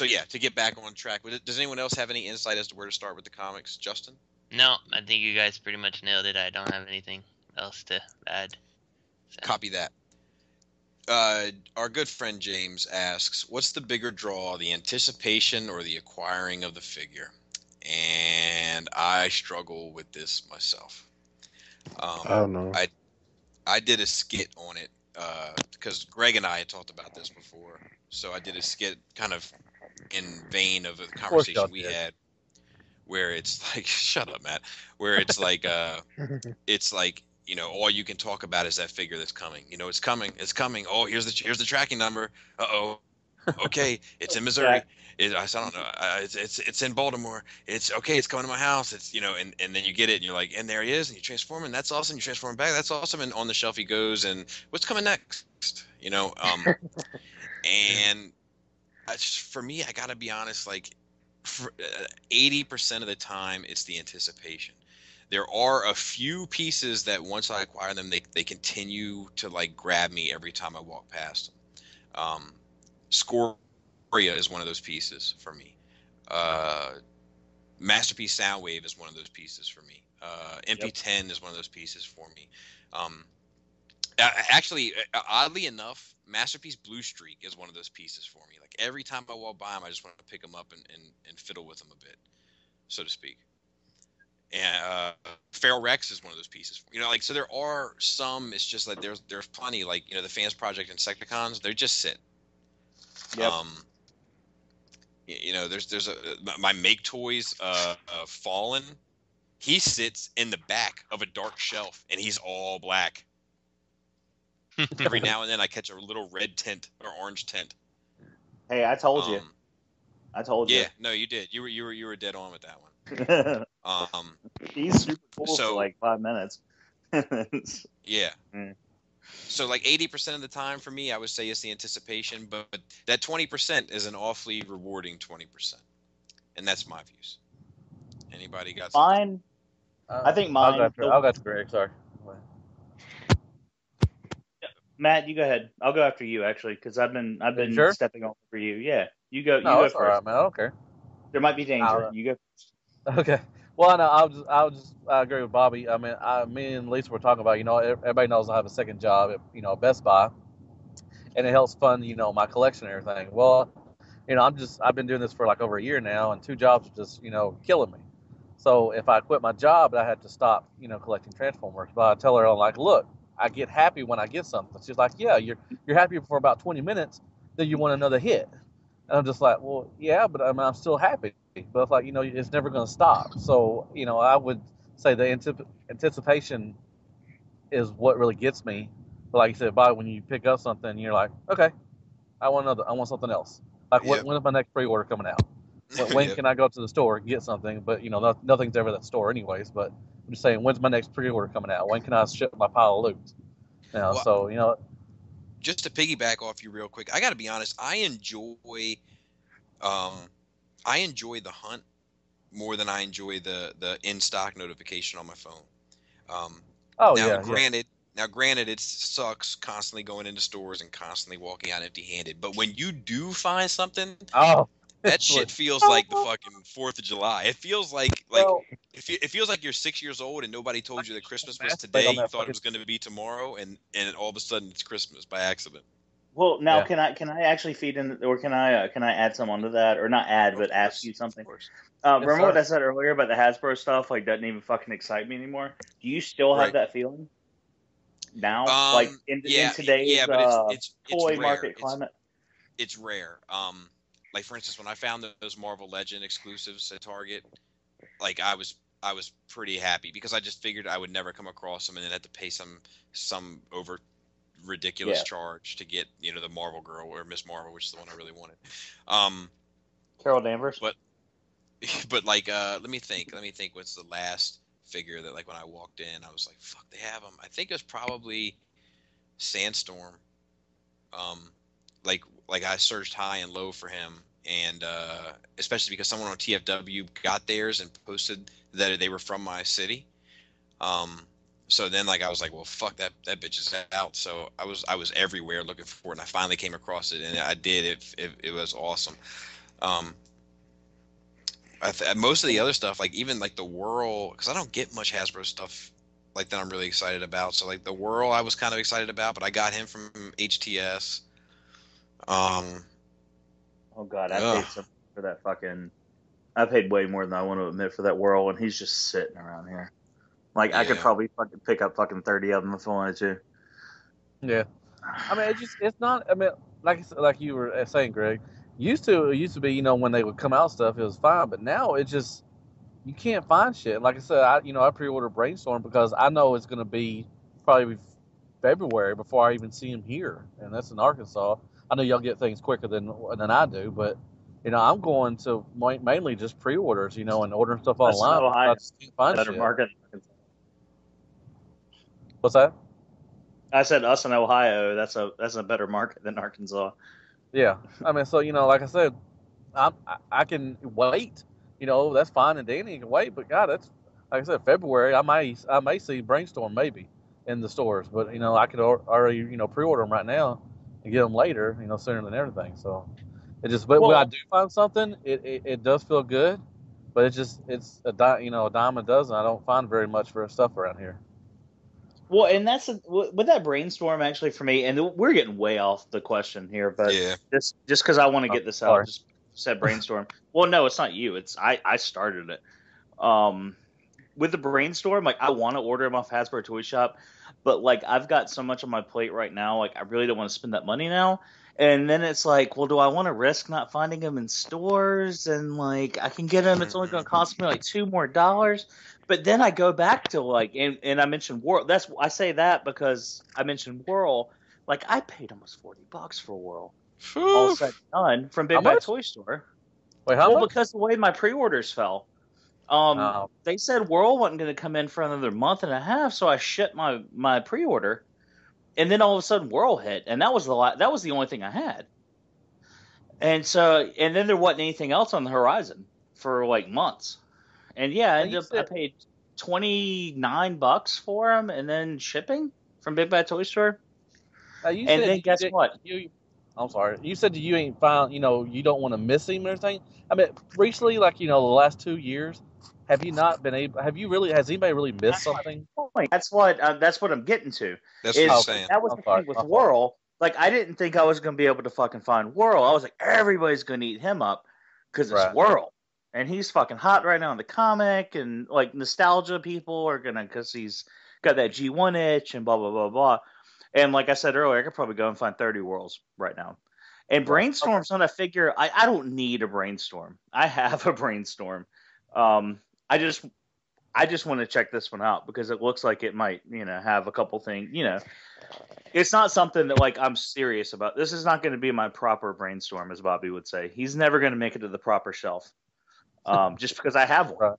yeah, to get back on track with it, does anyone else have any insight as to where to start with the comics? Justin? No, I think you guys pretty much nailed it. I don't have anything else to add. So. Copy that. Our good friend James asks, what's the bigger draw, the anticipation or the acquiring of the figure? And I struggle with this myself. I don't know. I did a skit on it because Greg and I had talked about this before. So I did a skit kind of in vein of a conversation we had where it's like, shut up, Matt, where it's like, all you can talk about is that figure that's coming. It's coming. Oh, here's the tracking number. Uh-oh. Okay, it's in Missouri. I don't know. It's in Baltimore. It's okay. It's coming to my house. It's and then you get it, and you're like, and there he is, and you transform, and that's awesome. You transform back. That's awesome. And on the shelf he goes, and what's coming next? And for me, I gotta be honest. Like, 80% of the time, it's the anticipation. There are a few pieces that once I acquire them, they continue to like grab me every time I walk past them. Scoria is one of those pieces for me. Masterpiece Soundwave is one of those pieces for me. MP10 is one of those pieces for me. Actually, oddly enough, Masterpiece Blue Streak is one of those pieces for me. Like every time I walk by them, I just want to pick them up and fiddle with them a bit, so to speak. And Feral Rex is one of those pieces. So there are some. It's just like there's plenty. Like the Fans Project and Insecticons, they just sit. Yep. There's my Make Toys Fallen. He sits in the back of a dark shelf, and he's all black. Every now and then, I catch a little red tint or orange tint. Hey, I told you. Yeah, no, you did. You were dead on with that one. He's super cool for like 5 minutes. Yeah. So like 80% of the time for me, I would say it's the anticipation, but that 20% is an awfully rewarding 20%, and that's my views. Anybody got mine? I think mine. I'll go to Greg. Sorry. Matt, you go ahead. I'll go after you actually, because I've been sure? stepping on for you. Yeah, you go. No, you go that's first. all right, man. I don't care. There might be danger. You go first. Okay. Well, no, I'll just agree with Bobby. I mean, me and Lisa were talking about, everybody knows I have a second job at, Best Buy, and it helps fund, my collection and everything. Well, I've been doing this for like over a year now, and 2 jobs are just, killing me. So if I quit my job, I had to stop, collecting Transformers. But I tell her, I'm like, look, I get happy when I get something. She's like, yeah, you're happy for about 20 minutes, then you want another hit. And I'm just like, well, yeah, but I'm still happy. But it's like, it's never going to stop. So, I would say the anticipation is what really gets me. But like you said, Bobby, when you pick up something, you're like, okay, I want something else. Like, when is my next pre-order coming out? When can I go to the store and get something? But, nothing's ever at the store anyways. But I'm just saying, when's my next pre-order coming out? When can I ship my pile of loot? Just to piggyback off you real quick, I got to be honest. I enjoy the hunt more than I enjoy the in-stock notification on my phone. Granted, it sucks constantly going into stores and constantly walking out empty-handed. But when you do find something, that shit feels like the fucking 4th of July. It feels like it feels like you're 6 years old and nobody told you that Christmas was today. You thought it was going to be tomorrow, and all of a sudden it's Christmas by accident. Well, now Yeah. can I actually feed in, or can I add some onto that, or not add, but ask you something? Remember what I said earlier about the Hasbro stuff? Like, doesn't even fucking excite me anymore. Do you still have that feeling now? Like in today's but it's toy rare. market climate? It's rare. Like for instance, when I found those Marvel Legend exclusives at Target, like I was pretty happy because I just figured I would never come across them and then have to pay some over ridiculous charge to get the Marvel Girl or Miss Marvel, which is the one I really wanted. Carol Danvers. But like let me think what's the last figure that like when I walked in I was like, fuck, they have them. I think it was probably Sandstorm. Like I searched high and low for him, and especially because someone on TFW got theirs and posted that they were from my city. So then like I was like, well, fuck, that bitch is out. So I was everywhere looking for it, and I finally came across it, and I did. It was awesome. Most of the other stuff, like even like the Whirl, because I don't get much Hasbro stuff like that I'm really excited about. So like the Whirl I was kind of excited about, but I got him from HTS. Oh god, I paid some for that fucking. I paid way more than I want to admit for that Whirl, and he's just sitting around here. Like I could probably fucking pick up fucking 30 of them if I wanted to. Yeah, I mean it's not. I mean, like you were saying, Greg. It used to be, when they would come out stuff, it was fine, but now it just you can't find shit. Like I said, I pre-ordered Brainstorm because I know it's going to be probably February before I even see him here, and that's in Arkansas. I know y'all get things quicker than I do, but I'm going to mainly just pre-orders, and ordering stuff online. I just can't find shit. Market. What's that? I said us in Ohio. That's a better market than Arkansas. Yeah, I mean, so like I said, I can wait. That's fine and dandy. You can wait, but God, that's like I said, February. I may see Brainstorm maybe in the stores, but I could already pre-order them right now and get them later. Sooner than everything. So it just. But when I do find something, it does feel good, but it's a dime a dozen. I don't find very much for stuff around here. Well, and that's with that Brainstorm actually for me, and we're getting way off the question here, but just because I want to get this out, just said Brainstorm. Well, no, it's not you. It's I started it. With the Brainstorm, like I want to order them off Hasbro Toy Shop, but like I've got so much on my plate right now, like I really don't want to spend that money now. And then it's like, well, do I want to risk not finding them in stores? And like I can get them, it's only going to cost me like $2 more. But then I go back to like, and I mentioned Whirl. I say that because I mentioned Whirl. Like I paid almost $40 for Whirl. All said and done from Big Bad Toy Store. Wait, how much? Because the way my pre-orders fell. They said Whirl wasn't going to come in for another month and a half, so I shut my pre-order. And then all of a sudden Whirl hit, and that was the only thing I had. And then there wasn't anything else on the horizon for like months. And I paid $29 for them, and then shipping from Big Bad Toy Store. And then guess what? I'm sorry. You said that you ain't found, you don't want to miss him or anything. I mean, recently, like the last 2 years, have you not been able? Has anybody really missed something? That's what I'm getting to. That's what I'm saying. That was the thing with Whirl. Like I didn't think I was going to be able to fucking find Whirl. I was like, everybody's going to eat him up because it's Whirl. And he's fucking hot right now in the comic, and like nostalgia people are gonna, because he's got that G1 itch and blah blah blah blah. And like I said earlier, I could probably go and find 30 Whirls right now. And Brainstorm's not a figure. I don't need a Brainstorm. I have a Brainstorm. I just want to check this one out because it looks like it might have a couple things. It's not something that like I'm serious about. This is not going to be my proper Brainstorm, as Bobby would say. He's never going to make it to the proper shelf. Just because I have one.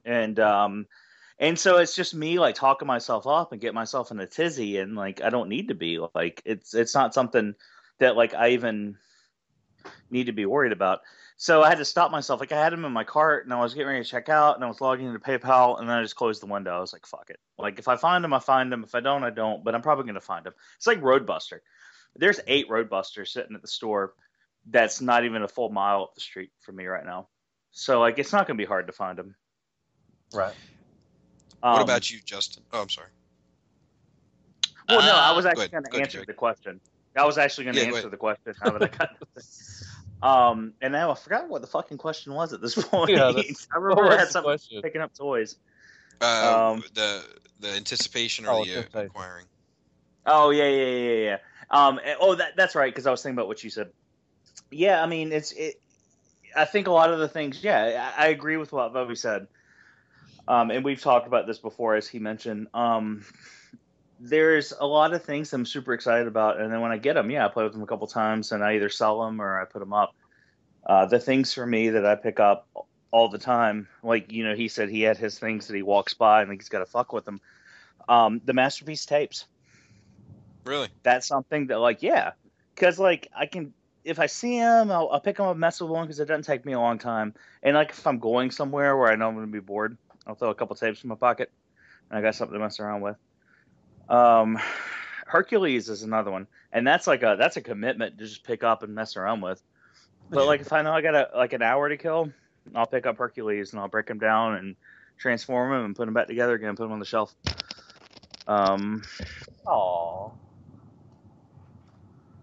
And so it's just me like talking myself up and get myself in a tizzy, and like I don't need to be. Like it's not something that like I even need to be worried about. So I had to stop myself. Like I had them in my cart and I was getting ready to check out and I was logging into PayPal, and then I just closed the window. I was like, fuck it. Like if I find them, I find them. If I don't, I don't, but I'm probably going to find them. It's like Roadbuster. There's 8 Roadbusters sitting at the store that's not even a full mile up the street from me right now. So, like, it's not going to be hard to find them. Right. What about you, Justin? Oh, I'm sorry. Well, no, I was actually going to answer the question. I was actually going to Yeah, answer the question. Now that I got and now I forgot what the fucking question was at this point. Yeah, I remember I had something picking up toys. The anticipation or the acquiring. Oh yeah. That's right, because I was thinking about what you said. Yeah, I mean I think a lot of the things. Yeah, I agree with what Bobby said. And we've talked about this before, as he mentioned. There's a lot of things I'm super excited about, and then when I get them, I play with them a couple times, and I either sell them or I put them up. The things for me that I pick up all the time, like, he said he had his things that he walks by and he's got to fuck with them. The Masterpiece tapes. Really? That's something that, because I can, if I see them, I'll pick them up, mess with one, because it doesn't take me a long time. And if I'm going somewhere where I know I'm going to be bored, I'll throw a couple tapes in my pocket, and I got something to mess around with. Hercules is another one, and that's a commitment to just pick up and mess around with. But if I know I got an hour to kill, I'll pick up Hercules and I'll break him down and transform him and put him back together again, put him on the shelf.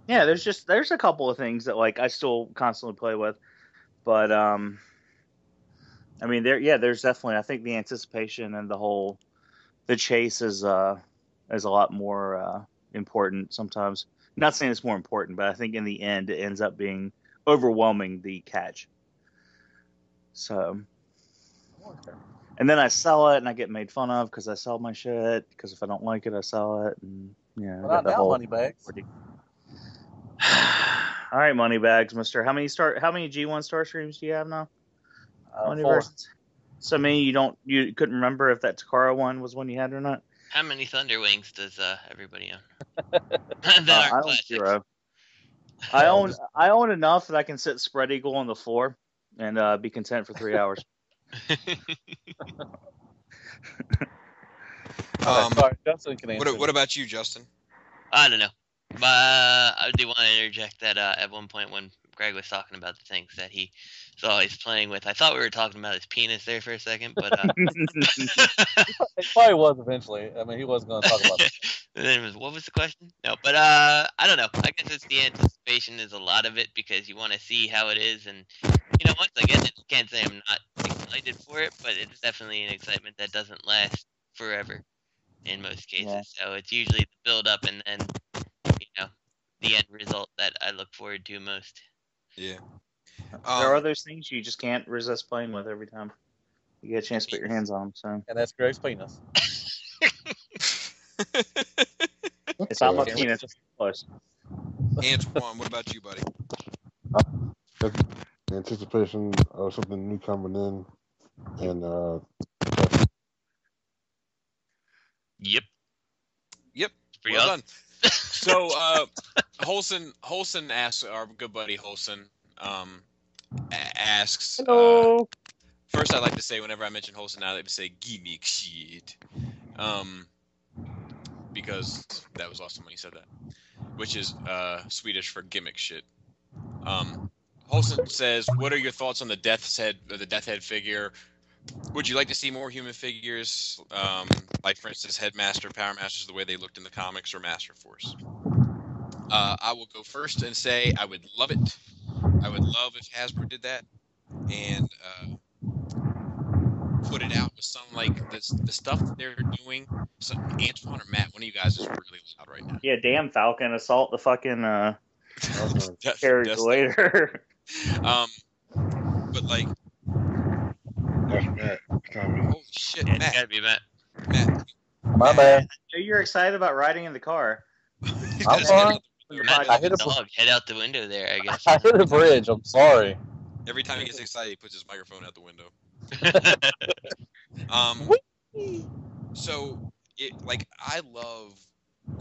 Yeah, there's a couple of things that I still constantly play with, but I mean there's definitely, I think the anticipation and the chase is a lot more important sometimes. Not saying it's more important, but I think in the end it ends up being overwhelming the catch. So, and then I sell it and I get made fun of because I sell my shit, because if I don't like it I sell it, and well, not now, Moneybags. All right, Moneybags, mister. How many G1 Star Streams do you have now? 4. So you couldn't remember if that Takara one was one you had or not? How many Thunder Wings does everybody own? I own 0. I own enough that I can sit spread eagle on the floor and be content for 3 hours. Sorry, Justin can answer. What about you, Justin? I don't know. I do want to interject that at one point when Greg was talking about the things that he was always playing with, I thought we were talking about his penis there for a second, but it probably was eventually. I mean, he wasn't going to talk about it. Then what was the question? No, but I don't know. I guess it's the anticipation is a lot of it, because you want to see how it is, and once I get it, I can't say I'm not excited for it, but it's definitely an excitement that doesn't last forever in most cases. Yeah. So it's usually the build up and then the end result that I look forward to most. Yeah. There are those things you just can't resist playing with every time you get a chance to put your hands on them. So. And that's Greg's penis. It's not my penis. Close. Antoine, what about you, buddy? Anticipation of something new coming in, and Yep. Pretty well done. So, Holson asks, our good buddy Holson, asks. Hello. First, I'd like to say, whenever I mention Holson now, I like to say "gimmick shit," because that was awesome when he said that, which is Swedish for gimmick shit. Holson says, "What are your thoughts on the Death Head figure? Would you like to see more human figures, like, for instance, Headmaster, Power Masters, the way they looked in the comics, or Master Force?" I will go first and say I would love it. I would love if Hasbro did that and put it out with some, the stuff that they're doing. So, Antoine or Matt, one of you guys is really loud right now. Yeah, damn Falcon, assault the fucking carriers later. But that's Matt. Holy shit, Matt. It's gotta be Matt. My bad. You're excited about riding in the car. I'm sorry. I hit a dog. Head out the window there, I guess. I hit a bridge. I'm sorry. Every time he gets excited, he puts his microphone out the window. So, I love.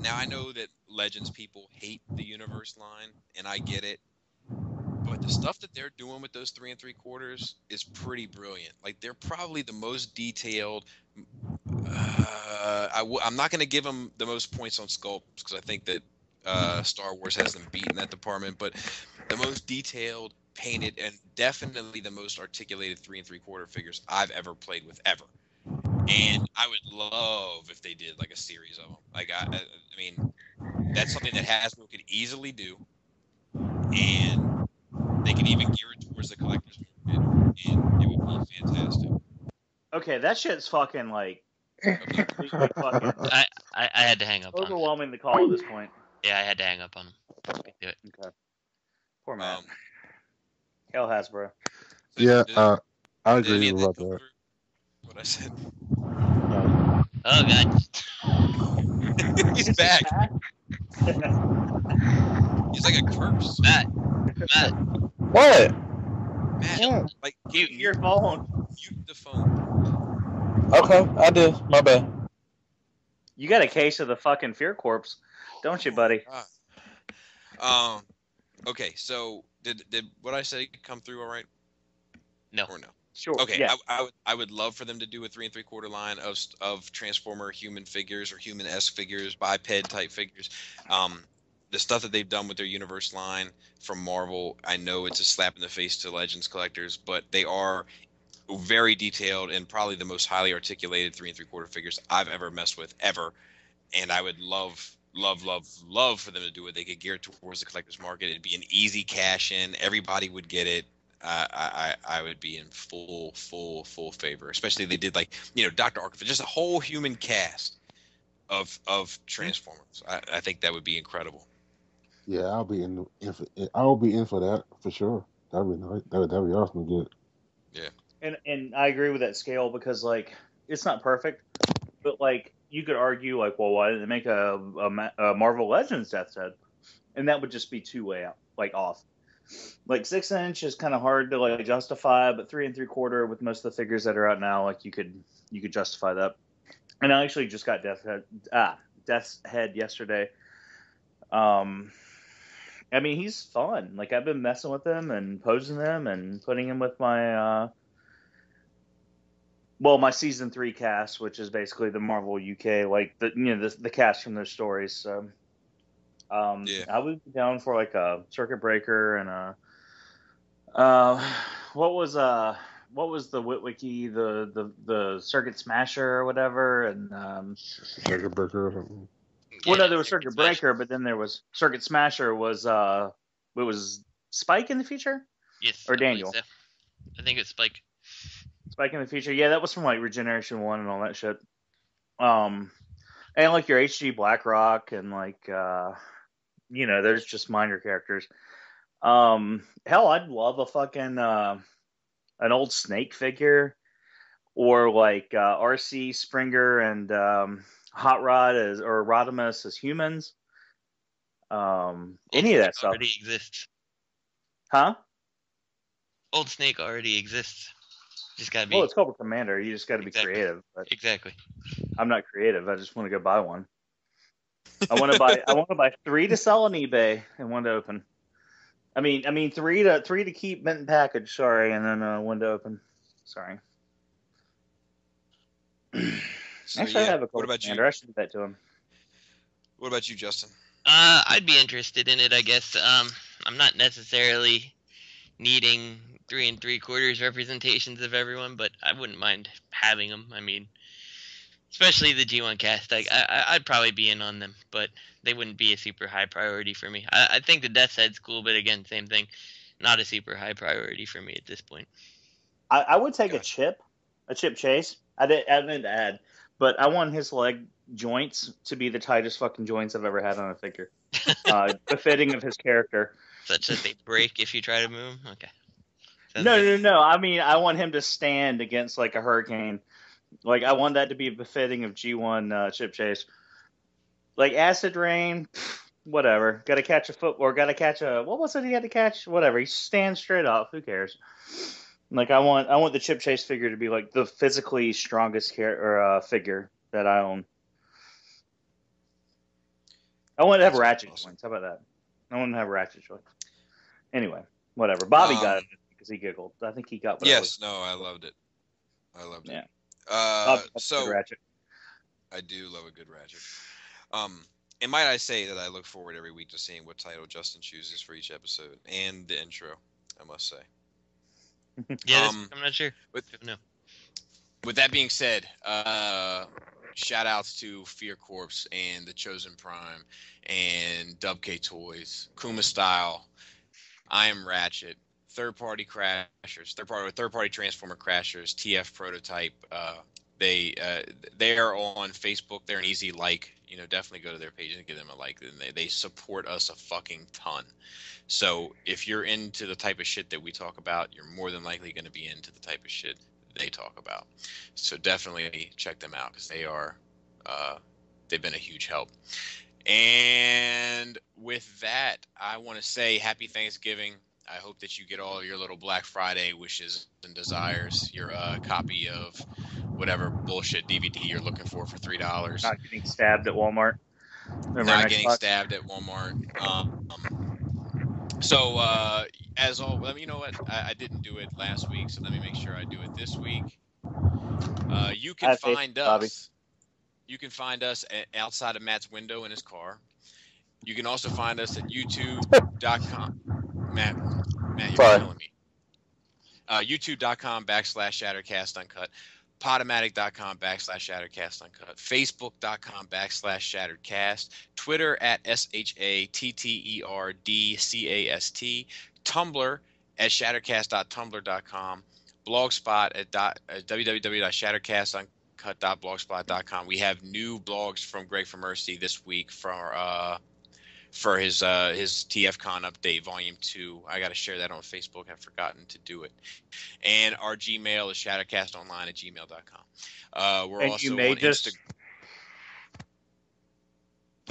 Now, I know that Legends people hate the Universe line, and I get it. But the stuff that they're doing with those 3 3/4 is pretty brilliant. They're probably the most detailed. I'm not going to give them the most points on sculpts, because I think that Star Wars has them beat in that department. But the most detailed, painted, and definitely the most articulated 3 3/4 figures I've ever played with ever. And I would love if they did a series of them. I mean, that's something that Hasbro could easily do, and they could even gear it towards the collector's market, and it would be fantastic. Okay, that shit's fucking like completely fucking I had to hang up on him. overwhelming the call at this point. Yeah, I had to hang up on him. Do it. Okay. Poor man. Hell Hasbro. Yeah, I Did any agree of about go that. through what I said? Oh god. He's back. He's like a curse. Matt. What? Matt, Yeah. like Mute your phone. mute the phone. Okay, I did. My bad. You got a case of the fucking Fear Corpse, don't you, buddy? Okay, so did what I said come through all right? No. Or no? Sure. Okay, Yeah. I would love for them to do a 3 3/4 line of Transformer human figures or human-esque figures, biped type figures. The stuff that they've done with their universe line from Marvel, I know it's a slap in the face to Legends collectors, but they are very detailed and probably the most highly articulated 3 3/4 figures I've ever messed with ever. And I would love for them to do it. They could gear it towards the collector's market. It'd be an easy cash in. Everybody would get it. I would be in full favor, especially if they did like Dr. Archivist, just a whole human cast of Transformers. I think that would be incredible. Yeah, I'll be in for that for sure. That'd be nice. That'd be awesome to get. Yeah. And I agree with that scale because like it's not perfect, but like you could argue like, well, why didn't they make a Marvel Legends Death's Head? And that would just be two-way out, like off. Like 6 inch is kind of hard to like justify, but 3 3/4 with most of the figures that are out now, like you could justify that. And I actually just got Death's Head yesterday. I mean, he's fun. Like I've been messing with him and posing them and putting him with my my season 3 cast, which is basically the Marvel UK, like the cast from their stories. So I would be down for like a Circuit Breaker and what was the Witwicky, the Circuit Smasher or whatever, and Circuit Breaker or something. well, no, there was Circuit Breaker, but then there was Circuit Smasher. Was it was Spike in the future? Yes. Or Daniel? So. I think it's Spike. Spike in the future. Yeah, that was from like Regeneration 1 and all that shit. And like your HG Blackrock and like there's just minor characters. Hell, I'd love a fucking an old Snake figure, or like RC Springer and Hot Rod or Rodimus as humans. Any of that stuff already exists. Huh? Old Snake already exists. Just gotta be. Well, it's Cobra Commander. You just got to be creative. But exactly. I'm not creative. I just want to go buy one. I want to buy 3 to sell on eBay and 1 to open. I mean 3 to keep mint and package. Sorry, and then 1 to open. Sorry. So, Actually, I have a what about Commander. you? I should do that to him. What about you, Justin? I'd be interested in it, I guess. I'm not necessarily needing 3 3/4 representations of everyone, but I wouldn't mind having them. I mean, especially the G1 cast. I'd probably be in on them, but they wouldn't be a super high priority for me. I think the Death's Head's cool, but again, same thing. Not a super high priority for me at this point. I would take a chip chase. I didn't add, but I want his leg joints to be the tightest fucking joints I've ever had on a figure. Befitting of his character. Such that they break if you try to move them? Okay. No. I mean, I want him to stand against like a hurricane. Like I want that to be befitting of G1 chip chase. Like acid rain, whatever. Got to catch a foot, or got to catch a what was it he had to catch? Whatever. He stands straight up. Who cares? Like I want the chip chase figure to be like the physically strongest figure that I own. I want to have ratchet joints. How about that? I want to have ratchet joints. Anyway, whatever. Bobby got it because he giggled. I think he got what I loved it. Yeah. So ratchet. I do love a good ratchet. And might I say that I look forward every week to seeing what title Justin chooses for each episode and the intro, I must say. Yeah, I'm not sure. With that being said, shout outs to Fear Corps and the Chosen Prime and Dub K Toys, Kuma Style, I Am Ratchet, third party Transformer Crashers, TF Prototype. They are on Facebook. They're an easy like. Definitely go to their page and give them a like. And they support us a fucking ton. So if you're into the type of shit that we talk about, you're more than likely going to be into the type of shit they talk about. So definitely check them out because they've been a huge help. And with that, I want to say happy Thanksgiving. I hope that you get all of your little Black Friday wishes and desires, your copy of whatever bullshit DVD you're looking for $3. Not getting stabbed at Walmart. Not getting stabbed at Walmart. So, as always, you know what? I didn't do it last week, so let me make sure I do it this week. You can find us. You can find us outside of Matt's window in his car. You can also find us at youtube.com. Matt, you're killing me. youtube.com/Shattercast Uncut. Podomatic.com/Shattercast Uncut, Facebook.com/ShatteredCast, Twitter at ShatterTerdcast, Tumblr at Shattercast.tumblr.com, Blogspot at www.shattercastuncut.blogspot.com. We have new blogs from Greg for Mercy this week for his TFCon update volume 2. I got to share that on Facebook. I've forgotten to do it. And our Gmail is shattercastonline@gmail.com. We're also on Instagram.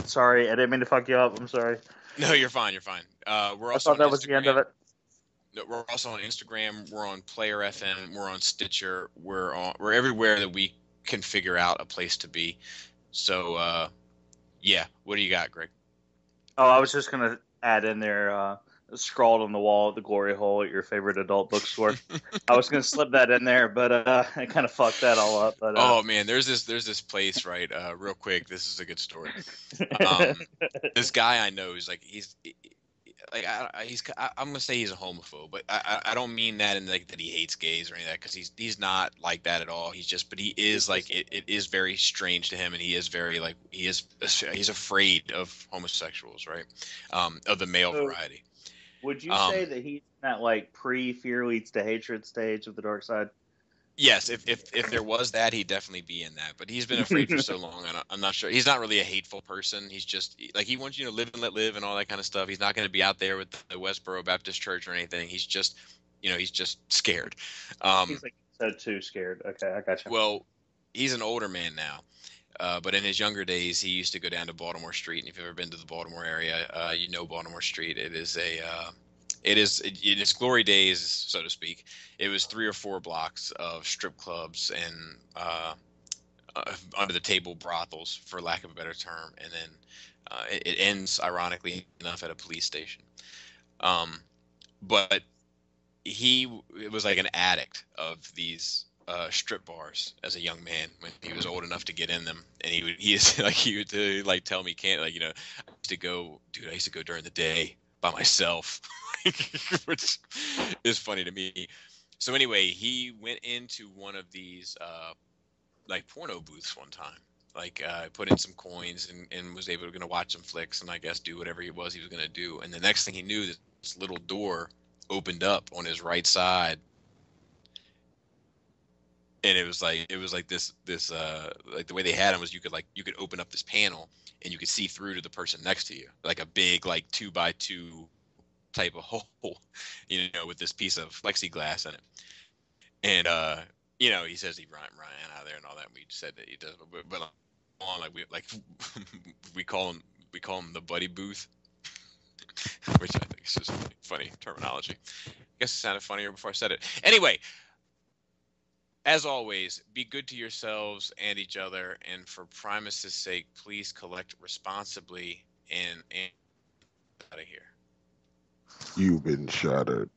Sorry, I didn't mean to fuck you up. I'm sorry. No, you're fine. You're fine. We're also I thought that was the end of it. No, we're also on Instagram. We're on Player FM. We're on Stitcher. We're everywhere that we can figure out a place to be. So, yeah. What do you got, Greg? Oh, I was just going to add in there, scrawled on the wall at the glory hole at your favorite adult bookstore. I was going to slip that in there, but I kind of fucked that all up. But, oh, man, there's this place, right? Real quick, this is a good story. This guy I know is I'm gonna say he's a homophobe, but I don't mean that in that he hates gays or anything like that, because he's not like that at all. But he is it is very strange to him, and he is very he's afraid of homosexuals, right? Of the male variety. Would you say that he's in that pre-fear leads to hatred stage of the dark side? Yes, if there was that, he'd definitely be in that. But he's been afraid for so long, I'm not sure. He's not really a hateful person. He's just he wants you to live and let live and all that kind of stuff. He's not going to be out there with the Westboro Baptist Church or anything. He's just, he's just scared. He's too scared. Okay, I got you. Well, he's an older man now, but in his younger days, he used to go down to Baltimore Street. And if you've ever been to the Baltimore area, Baltimore Street. It is in its glory days, so to speak. It was 3 or 4 blocks of strip clubs and under the table brothels, for lack of a better term, and then it ends, ironically enough, at a police station. But he was like an addict of these strip bars as a young man when he was old enough to get in them, and he would tell me, I used to go during the day by myself. Which is funny to me. So anyway, he went into one of these porno booths one time. Put in some coins and was able to watch some flicks and I guess do whatever he was going to do. And the next thing he knew, this little door opened up on his right side. And it was this the way they had him was you could open up this panel and you could see through to the person next to you, like a big 2x2 type of hole, with this piece of plexiglass in it. And he says he ran out of there and all that. And we said that he does, but we call him the buddy booth, which I think is just funny terminology. I guess it sounded funnier before I said it. Anyway, as always, be good to yourselves and each other, and for Primus's sake, please collect responsibly and out of here. You've been shattered.